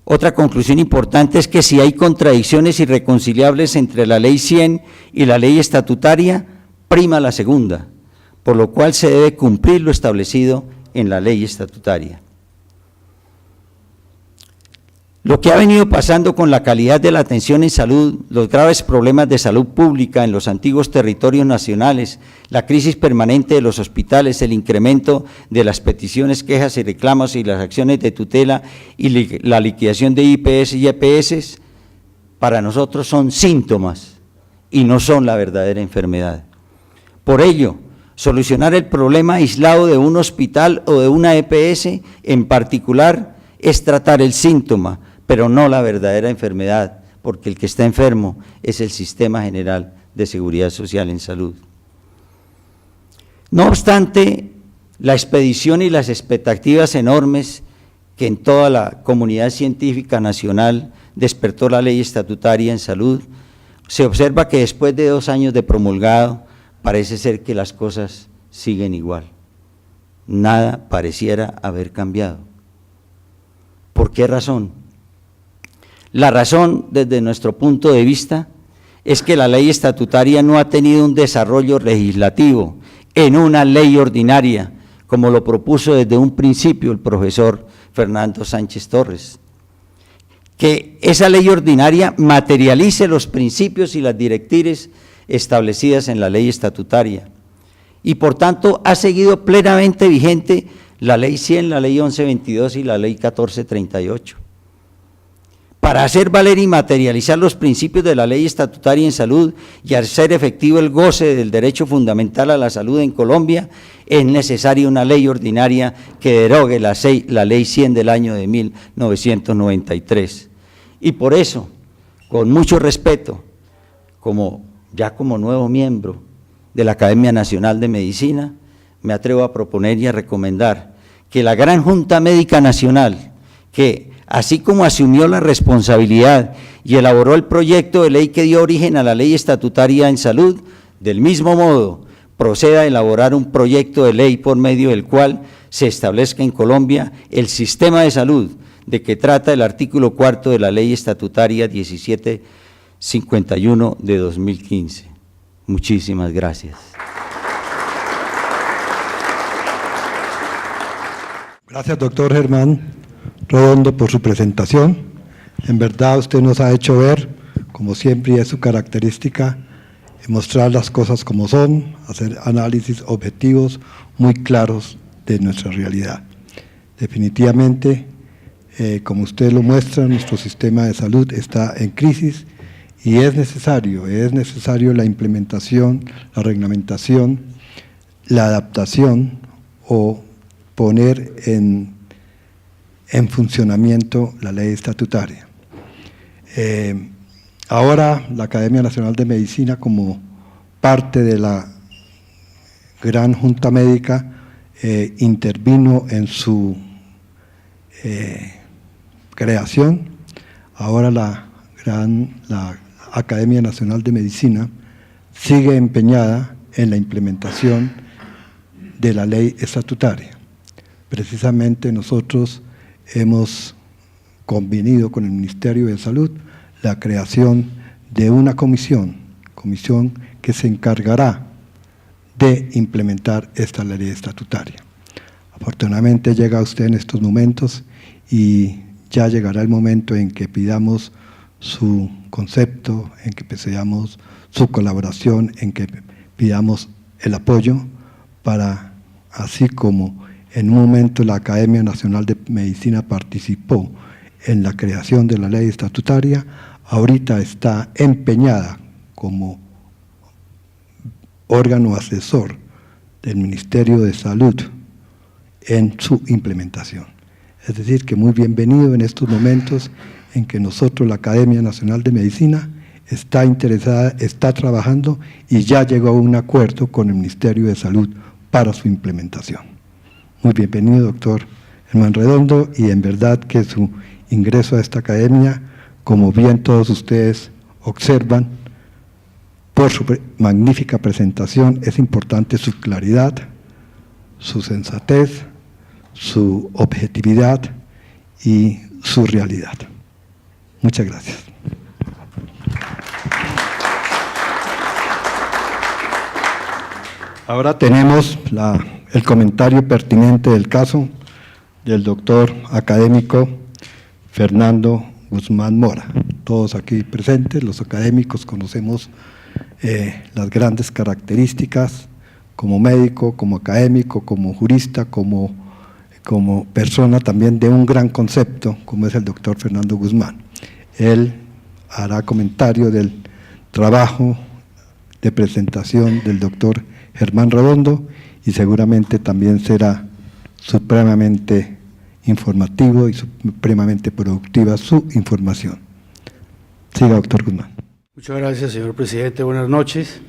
Otra conclusión importante es que si hay contradicciones irreconciliables entre la Ley 100 y la ley estatutaria, prima la segunda, por lo cual se debe cumplir lo establecido en la ley estatutaria. Lo que ha venido pasando con la calidad de la atención en salud, los graves problemas de salud pública en los antiguos territorios nacionales, la crisis permanente de los hospitales, el incremento de las peticiones, quejas y reclamos y las acciones de tutela y la liquidación de IPS y EPS, para nosotros son síntomas y no son la verdadera enfermedad. Por ello, solucionar el problema aislado de un hospital o de una EPS en particular es tratar el síntoma, pero no la verdadera enfermedad, porque el que está enfermo es el Sistema General de Seguridad Social en Salud. No obstante, la expedición y las expectativas enormes que en toda la comunidad científica nacional despertó la ley estatutaria en salud, se observa que después de 2 años de promulgado, parece ser que las cosas siguen igual. Nada pareciera haber cambiado. ¿Por qué razón? La razón, desde nuestro punto de vista, es que la ley estatutaria no ha tenido un desarrollo legislativo en una ley ordinaria, como lo propuso desde un principio el profesor Fernando Sánchez Torres. Que esa ley ordinaria materialice los principios y las directrices establecidas en la ley estatutaria. Y por tanto ha seguido plenamente vigente la ley 100, la ley 1122 y la ley 1438. Para hacer valer y materializar los principios de la ley estatutaria en salud y hacer efectivo el goce del derecho fundamental a la salud en Colombia, es necesaria una ley ordinaria que derogue la ley 100 del año de 1993. Y por eso, con mucho respeto, como nuevo miembro de la Academia Nacional de Medicina, me atrevo a proponer y a recomendar que la Gran Junta Médica Nacional, que así como asumió la responsabilidad y elaboró el proyecto de ley que dio origen a la ley estatutaria en salud, del mismo modo proceda a elaborar un proyecto de ley por medio del cual se establezca en Colombia el sistema de salud de que trata el artículo 4 de la ley estatutaria 1751 de 2015. Muchísimas gracias. Gracias, doctor Germán Redondo, por su presentación. En verdad usted nos ha hecho ver, como siempre es su característica, mostrar las cosas como son, hacer análisis objetivos muy claros de nuestra realidad. Definitivamente, como usted lo muestra, nuestro sistema de salud está en crisis y es necesario la implementación, la reglamentación, la adaptación o poner en funcionamiento la ley estatutaria. Ahora la Academia Nacional de Medicina, como parte de la Gran Junta Médica, intervino en su creación. Ahora la Academia Nacional de Medicina sigue empeñada en la implementación de la ley estatutaria. Precisamente nosotros hemos convenido con el Ministerio de Salud la creación de una comisión que se encargará de implementar esta ley estatutaria. Afortunadamente llega usted en estos momentos y ya llegará el momento en que pidamos su concepto, en que pidamos su colaboración, en que pidamos el apoyo para, así como en un momento la Academia Nacional de Medicina participó en la creación de la ley estatutaria, ahorita está empeñada como órgano asesor del Ministerio de Salud en su implementación. Es decir, que muy bienvenido en estos momentos en que nosotros, la Academia Nacional de Medicina, está interesada, está trabajando y ya llegó a un acuerdo con el Ministerio de Salud para su implementación. Muy bienvenido, doctor Germán Redondo, y en verdad que su ingreso a esta academia, como bien todos ustedes observan, por su magnífica presentación. Es importante su claridad, su sensatez, su objetividad y su realidad. Muchas gracias. Ahora tenemos el comentario pertinente del caso del doctor académico Fernando Guzmán Mora. Todos aquí presentes, los académicos, conocemos las grandes características como médico, como académico, como jurista, como persona también de un gran concepto, como es el doctor Fernando Guzmán. Él hará comentario del trabajo de presentación del doctor Germán Redondo y seguramente también será supremamente informativo y supremamente productiva su información. Siga, doctor Guzmán. Muchas gracias, señor presidente. Buenas noches.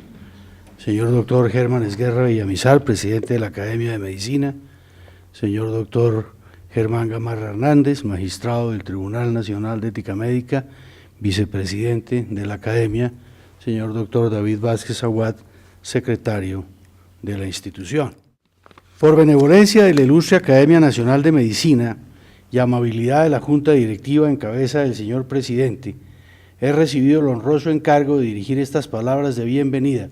Señor doctor Germán Esguerra Villamizar, presidente de la Academia de Medicina. Señor doctor Germán Gamarra Hernández, magistrado del Tribunal Nacional de Ética Médica, vicepresidente de la Academia. Señor doctor David Vázquez Aguad, secretario de la institución. Por benevolencia de la Ilustre Academia Nacional de Medicina y amabilidad de la Junta Directiva en cabeza del señor presidente, he recibido el honroso encargo de dirigir estas palabras de bienvenida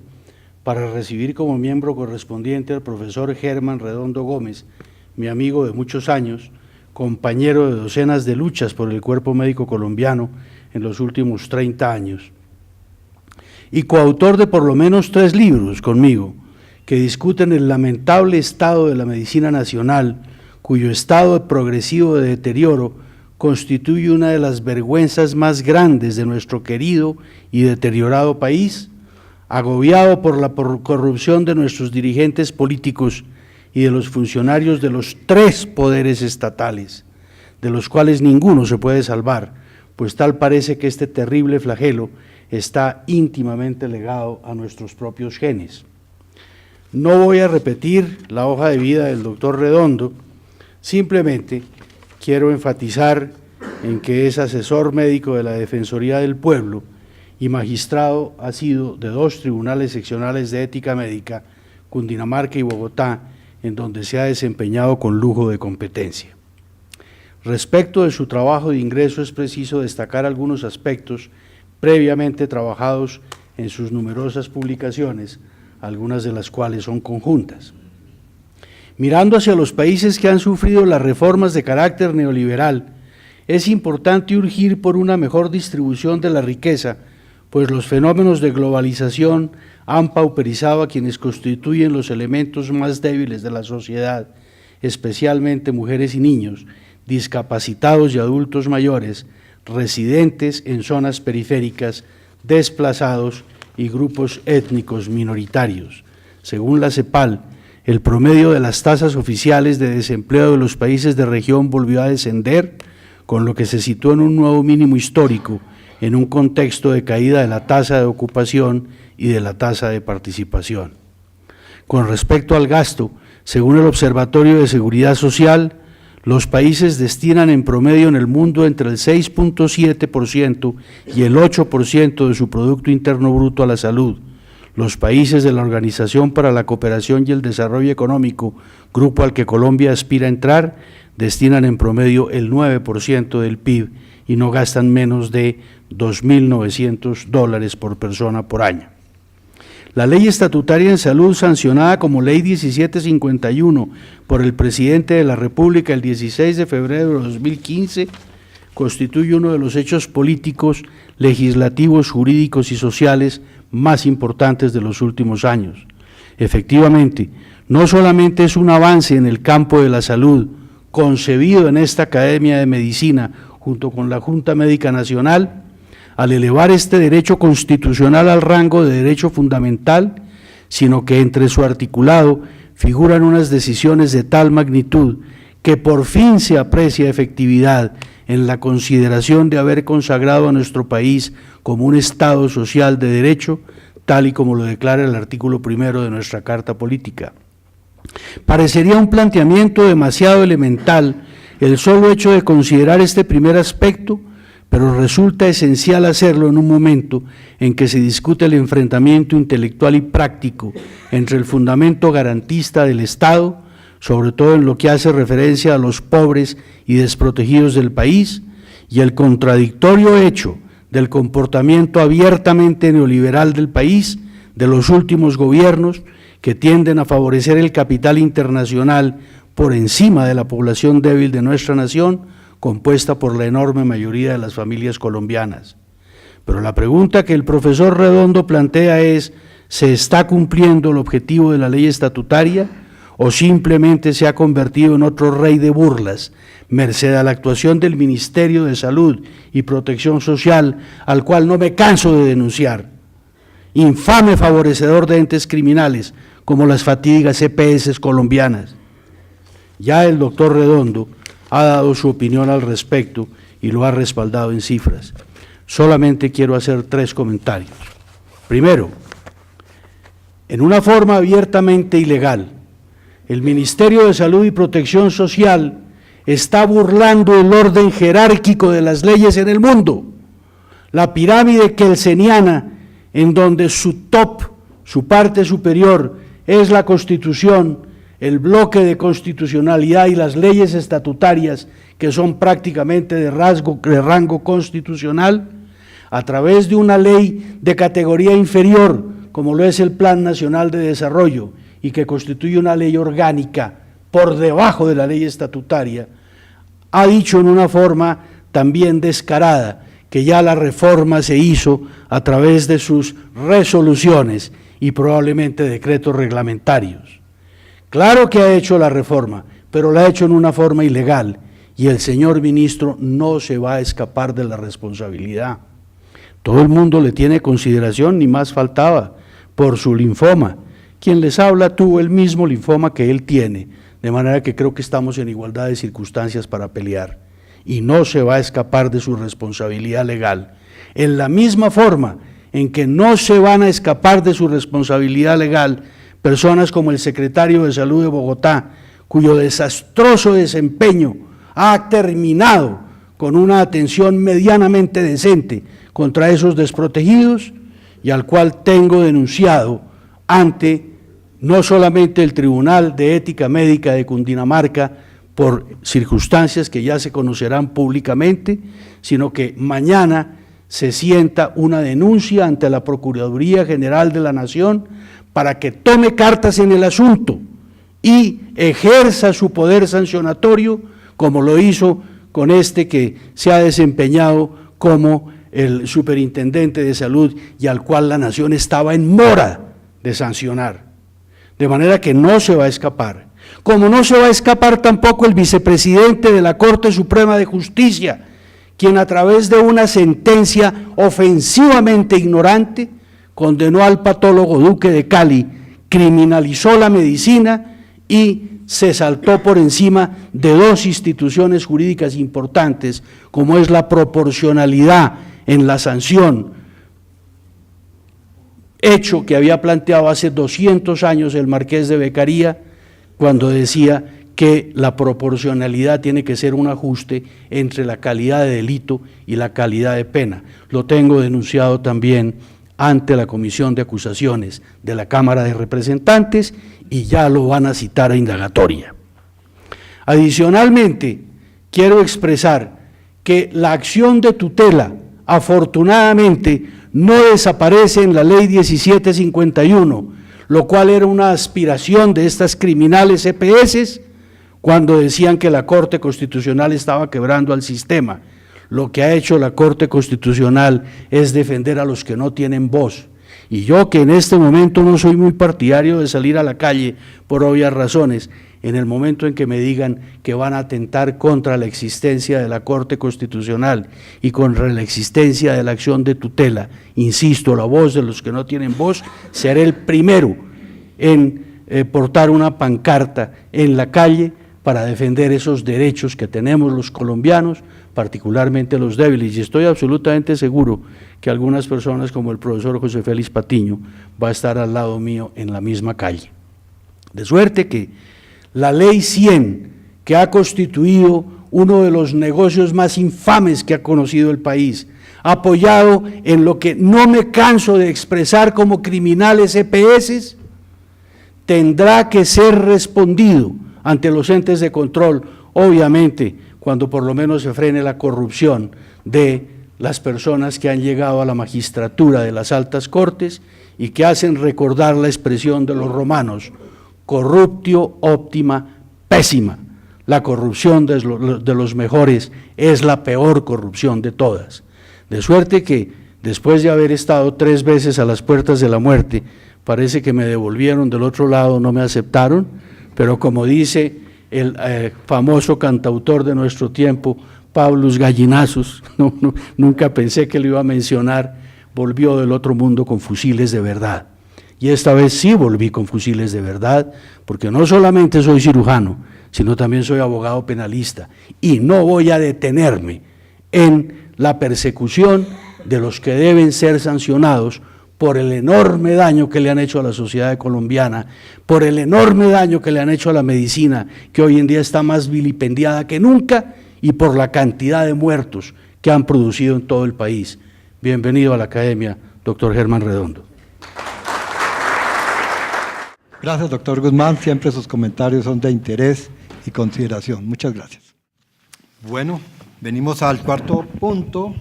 para recibir como miembro correspondiente al profesor Germán Redondo Gómez, mi amigo de muchos años, compañero de docenas de luchas por el cuerpo médico colombiano en los últimos 30 años, y coautor de por lo menos 3 libros conmigo, que discuten el lamentable estado de la medicina nacional, cuyo estado progresivo de deterioro constituye una de las vergüenzas más grandes de nuestro querido y deteriorado país, agobiado por la corrupción de nuestros dirigentes políticos y de los funcionarios de los 3 poderes estatales, de los cuales ninguno se puede salvar, pues tal parece que este terrible flagelo está íntimamente ligado a nuestros propios genes. No voy a repetir la hoja de vida del doctor Redondo, simplemente quiero enfatizar en que es asesor médico de la Defensoría del Pueblo y magistrado ha sido de 2 tribunales seccionales de ética médica, Cundinamarca y Bogotá, en donde se ha desempeñado con lujo de competencia. Respecto de su trabajo de ingreso es preciso destacar algunos aspectos previamente trabajados en sus numerosas publicaciones, algunas de las cuales son conjuntas. Mirando hacia los países que han sufrido las reformas de carácter neoliberal, es importante urgir por una mejor distribución de la riqueza, pues los fenómenos de globalización han pauperizado a quienes constituyen los elementos más débiles de la sociedad, especialmente mujeres y niños, discapacitados y adultos mayores, residentes en zonas periféricas, desplazados y grupos étnicos minoritarios. Según la CEPAL, el promedio de las tasas oficiales de desempleo de los países de región volvió a descender, con lo que se situó en un nuevo mínimo histórico, en un contexto de caída de la tasa de ocupación y de la tasa de participación. Con respecto al gasto, según el Observatorio de Seguridad Social, los países destinan en promedio en el mundo entre el 6.7% y el 8% de su Producto Interno Bruto a la salud. Los países de la Organización para la Cooperación y el Desarrollo Económico, grupo al que Colombia aspira a entrar, destinan en promedio el 9% del PIB y no gastan menos de $2.900 por persona por año. La ley estatutaria en salud, sancionada como Ley 1751 por el presidente de la República el 16 de febrero de 2015, constituye uno de los hechos políticos, legislativos, jurídicos y sociales más importantes de los últimos años. Efectivamente, no solamente es un avance en el campo de la salud, concebido en esta Academia de Medicina junto con la Junta Médica Nacional, al elevar este derecho constitucional al rango de derecho fundamental, sino que entre su articulado figuran unas decisiones de tal magnitud que por fin se aprecia efectividad en la consideración de haber consagrado a nuestro país como un Estado social de derecho, tal y como lo declara el artículo 1 de nuestra Carta Política. Parecería un planteamiento demasiado elemental el solo hecho de considerar este primer aspecto, pero resulta esencial hacerlo en un momento en que se discute el enfrentamiento intelectual y práctico entre el fundamento garantista del Estado, sobre todo en lo que hace referencia a los pobres y desprotegidos del país, y el contradictorio hecho del comportamiento abiertamente neoliberal del país, de los últimos gobiernos, que tienden a favorecer el capital internacional por encima de la población débil de nuestra nación, compuesta por la enorme mayoría de las familias colombianas. Pero la pregunta que el profesor Redondo plantea es: ¿se está cumpliendo el objetivo de la ley estatutaria o simplemente se ha convertido en otro rey de burlas, merced a la actuación del Ministerio de Salud y Protección Social, al cual no me canso de denunciar? Infame favorecedor de entes criminales como las fatídicas EPS colombianas. Ya el doctor Redondo ha dado su opinión al respecto y lo ha respaldado en cifras. Solamente quiero hacer 3 comentarios. Primero, en una forma abiertamente ilegal, el Ministerio de Salud y Protección Social está burlando el orden jerárquico de las leyes en el mundo. La pirámide kelseniana, en donde su top, su parte superior, es la Constitución, el bloque de constitucionalidad y las leyes estatutarias, que son prácticamente de rango constitucional, a través de una ley de categoría inferior, como lo es el Plan Nacional de Desarrollo, y que constituye una ley orgánica por debajo de la ley estatutaria, ha dicho en una forma también descarada que ya la reforma se hizo a través de sus resoluciones y probablemente decretos reglamentarios. Claro que ha hecho la reforma, pero la ha hecho en una forma ilegal, y el señor ministro no se va a escapar de la responsabilidad. Todo el mundo le tiene consideración, ni más faltaba, por su linfoma. Quien les habla tuvo el mismo linfoma que él tiene, de manera que creo que estamos en igualdad de circunstancias para pelear, y no se va a escapar de su responsabilidad legal. En la misma forma en que no se van a escapar de su responsabilidad legal personas como el secretario de Salud de Bogotá, cuyo desastroso desempeño ha terminado con una atención medianamente decente contra esos desprotegidos, y al cual tengo denunciado ante no solamente el Tribunal de Ética Médica de Cundinamarca por circunstancias que ya se conocerán públicamente, sino que mañana se sienta una denuncia ante la Procuraduría General de la Nación para que tome cartas en el asunto y ejerza su poder sancionatorio, como lo hizo con este que se ha desempeñado como el superintendente de salud y al cual la nación estaba en mora de sancionar. De manera que no se va a escapar. Como no se va a escapar tampoco el vicepresidente de la Corte Suprema de Justicia, quien a través de una sentencia ofensivamente ignorante condenó al patólogo Duque de Cali, criminalizó la medicina y se saltó por encima de 2 instituciones jurídicas importantes, como es la proporcionalidad en la sanción, hecho que había planteado hace 200 años el Marqués de Beccaria, cuando decía que la proporcionalidad tiene que ser un ajuste entre la calidad de delito y la calidad de pena. Lo tengo denunciado también ante la Comisión de Acusaciones de la Cámara de Representantes y ya lo van a citar a indagatoria. Adicionalmente, quiero expresar que la acción de tutela, afortunadamente, no desaparece en la ley 1751, lo cual era una aspiración de estas criminales EPS cuando decían que la Corte Constitucional estaba quebrando al sistema. Lo que ha hecho la Corte Constitucional es defender a los que no tienen voz. Y yo, que en este momento no soy muy partidario de salir a la calle por obvias razones, en el momento en que me digan que van a atentar contra la existencia de la Corte Constitucional y contra la existencia de la acción de tutela, insisto, la voz de los que no tienen voz, seré el primero en portar una pancarta en la calle para defender esos derechos que tenemos los colombianos, particularmente los débiles, y estoy absolutamente seguro que algunas personas como el profesor José Félix Patiño va a estar al lado mío en la misma calle. De suerte que la ley 100, que ha constituido uno de los negocios más infames que ha conocido el país, apoyado en lo que no me canso de expresar como criminales EPS, tendrá que ser respondido ante los entes de control, obviamente, cuando por lo menos se frene la corrupción de las personas que han llegado a la magistratura de las altas cortes y que hacen recordar la expresión de los romanos, corruptio optima pésima. La corrupción de los mejores es la peor corrupción de todas. De suerte que después de haber estado 3 veces a las puertas de la muerte, parece que me devolvieron del otro lado, no me aceptaron, pero como dice el famoso cantautor de nuestro tiempo, Paulus Gallinazos, nunca pensé que lo iba a mencionar, volvió del otro mundo con fusiles de verdad. Y esta vez sí volví con fusiles de verdad, porque no solamente soy cirujano, sino también soy abogado penalista, y no voy a detenerme en la persecución de los que deben ser sancionados por el enorme daño que le han hecho a la sociedad colombiana, por el enorme daño que le han hecho a la medicina, que hoy en día está más vilipendiada que nunca, y por la cantidad de muertos que han producido en todo el país. Bienvenido a la Academia, doctor Germán Redondo. Gracias, doctor Guzmán. Siempre sus comentarios son de interés y consideración. Muchas gracias. Bueno, venimos al cuarto punto.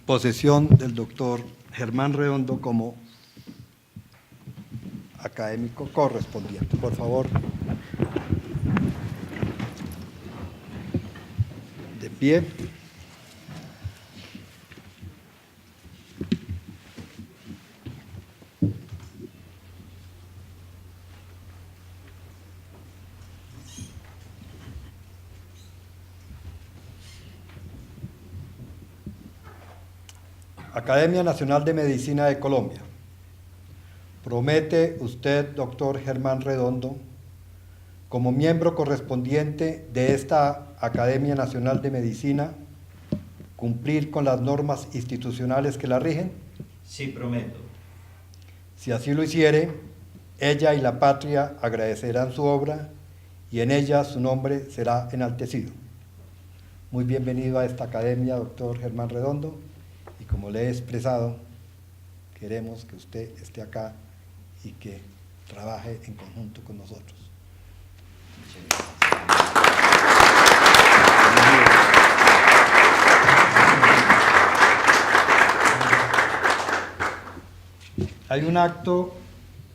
Posesión del doctor Germán Redondo como académico correspondiente. Por favor. De pie. Academia Nacional de Medicina de Colombia. ¿Promete usted, doctor Germán Redondo, como miembro correspondiente de esta Academia Nacional de Medicina, cumplir con las normas institucionales que la rigen? Sí, prometo. Si así lo hiciere, ella y la patria agradecerán su obra y en ella su nombre será enaltecido. Muy bienvenido a esta academia, doctor Germán Redondo. Y como le he expresado, queremos que usted esté acá y que trabaje en conjunto con nosotros. Hay un acto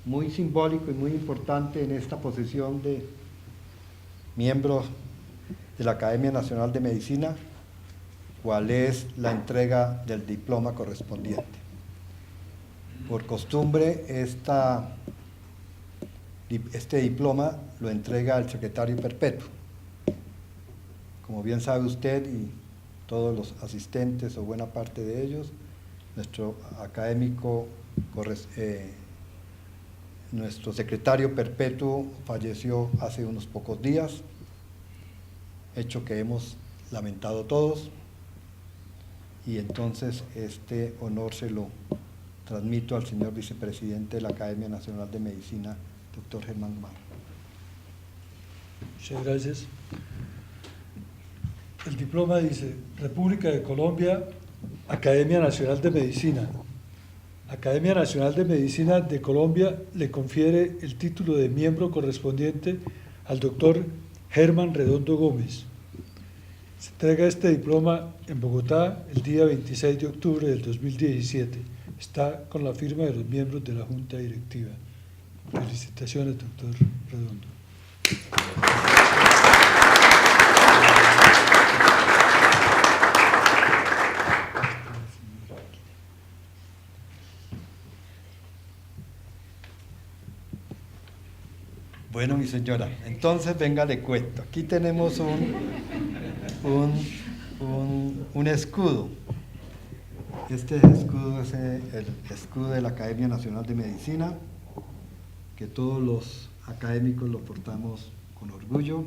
muy simbólico y muy importante en esta posesión de miembros de la Academia Nacional de Medicina, cuál es la entrega del diploma correspondiente. Por costumbre, este diploma lo entrega el secretario perpetuo. Como bien sabe usted y todos los asistentes o buena parte de ellos, nuestro académico, nuestro secretario perpetuo falleció hace unos pocos días, hecho que hemos lamentado todos. Y entonces este honor se lo transmito al señor vicepresidente de la Academia Nacional de Medicina, doctor Germán Gamar. Muchas gracias. El diploma dice: República de Colombia, Academia Nacional de Medicina. Academia Nacional de Medicina de Colombia le confiere el título de miembro correspondiente al doctor Germán Redondo Gómez. Se entrega este diploma en Bogotá el día 26 de octubre del 2017. Está con la firma de los miembros de la Junta Directiva. Felicitaciones, doctor Redondo. Bueno, mi señora, entonces venga, le cuento. Aquí tenemos un escudo. Este escudo es el escudo de la Academia Nacional de Medicina, que todos los académicos lo portamos con orgullo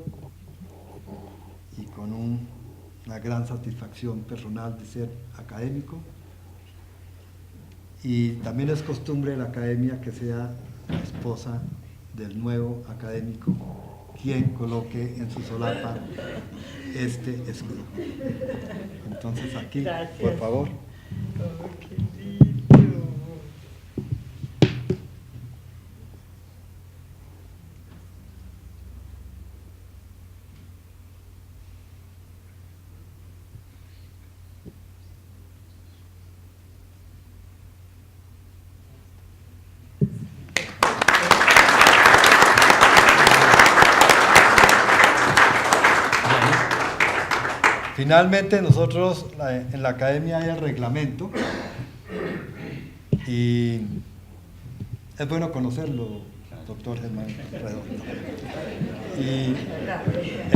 y con una gran satisfacción personal de ser académico. Y también es costumbre de la academia que sea la esposa del nuevo académico quien coloque en su solapa este escudo. Entonces aquí, por favor. Finalmente, nosotros en la academia hay el reglamento y es bueno conocerlo, doctor Germán Redondo. Y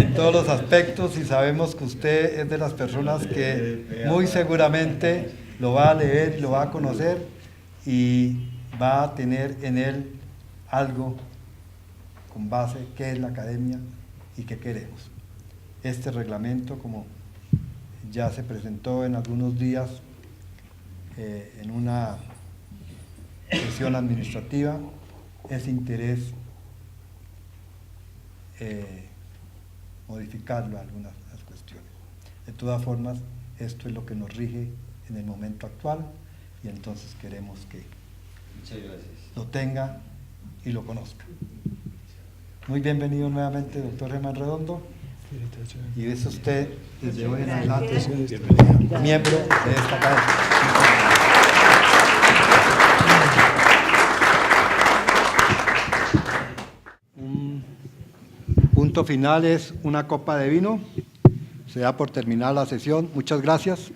en todos los aspectos, y sabemos que usted es de las personas que muy seguramente lo va a leer y lo va a conocer y va a tener en él algo con base qué es la academia y qué queremos. Este reglamento, como ya se presentó en algunos días en una sesión administrativa, es interés modificarlo algunas cuestiones. De todas formas, esto es lo que nos rige en el momento actual y entonces queremos que lo tenga y lo conozca. Muy bienvenido nuevamente, doctor Germán Redondo. Y es usted, desde hoy en adelante, miembro de esta academia. Un punto final es una copa de vino. Se da por terminada la sesión. Muchas gracias.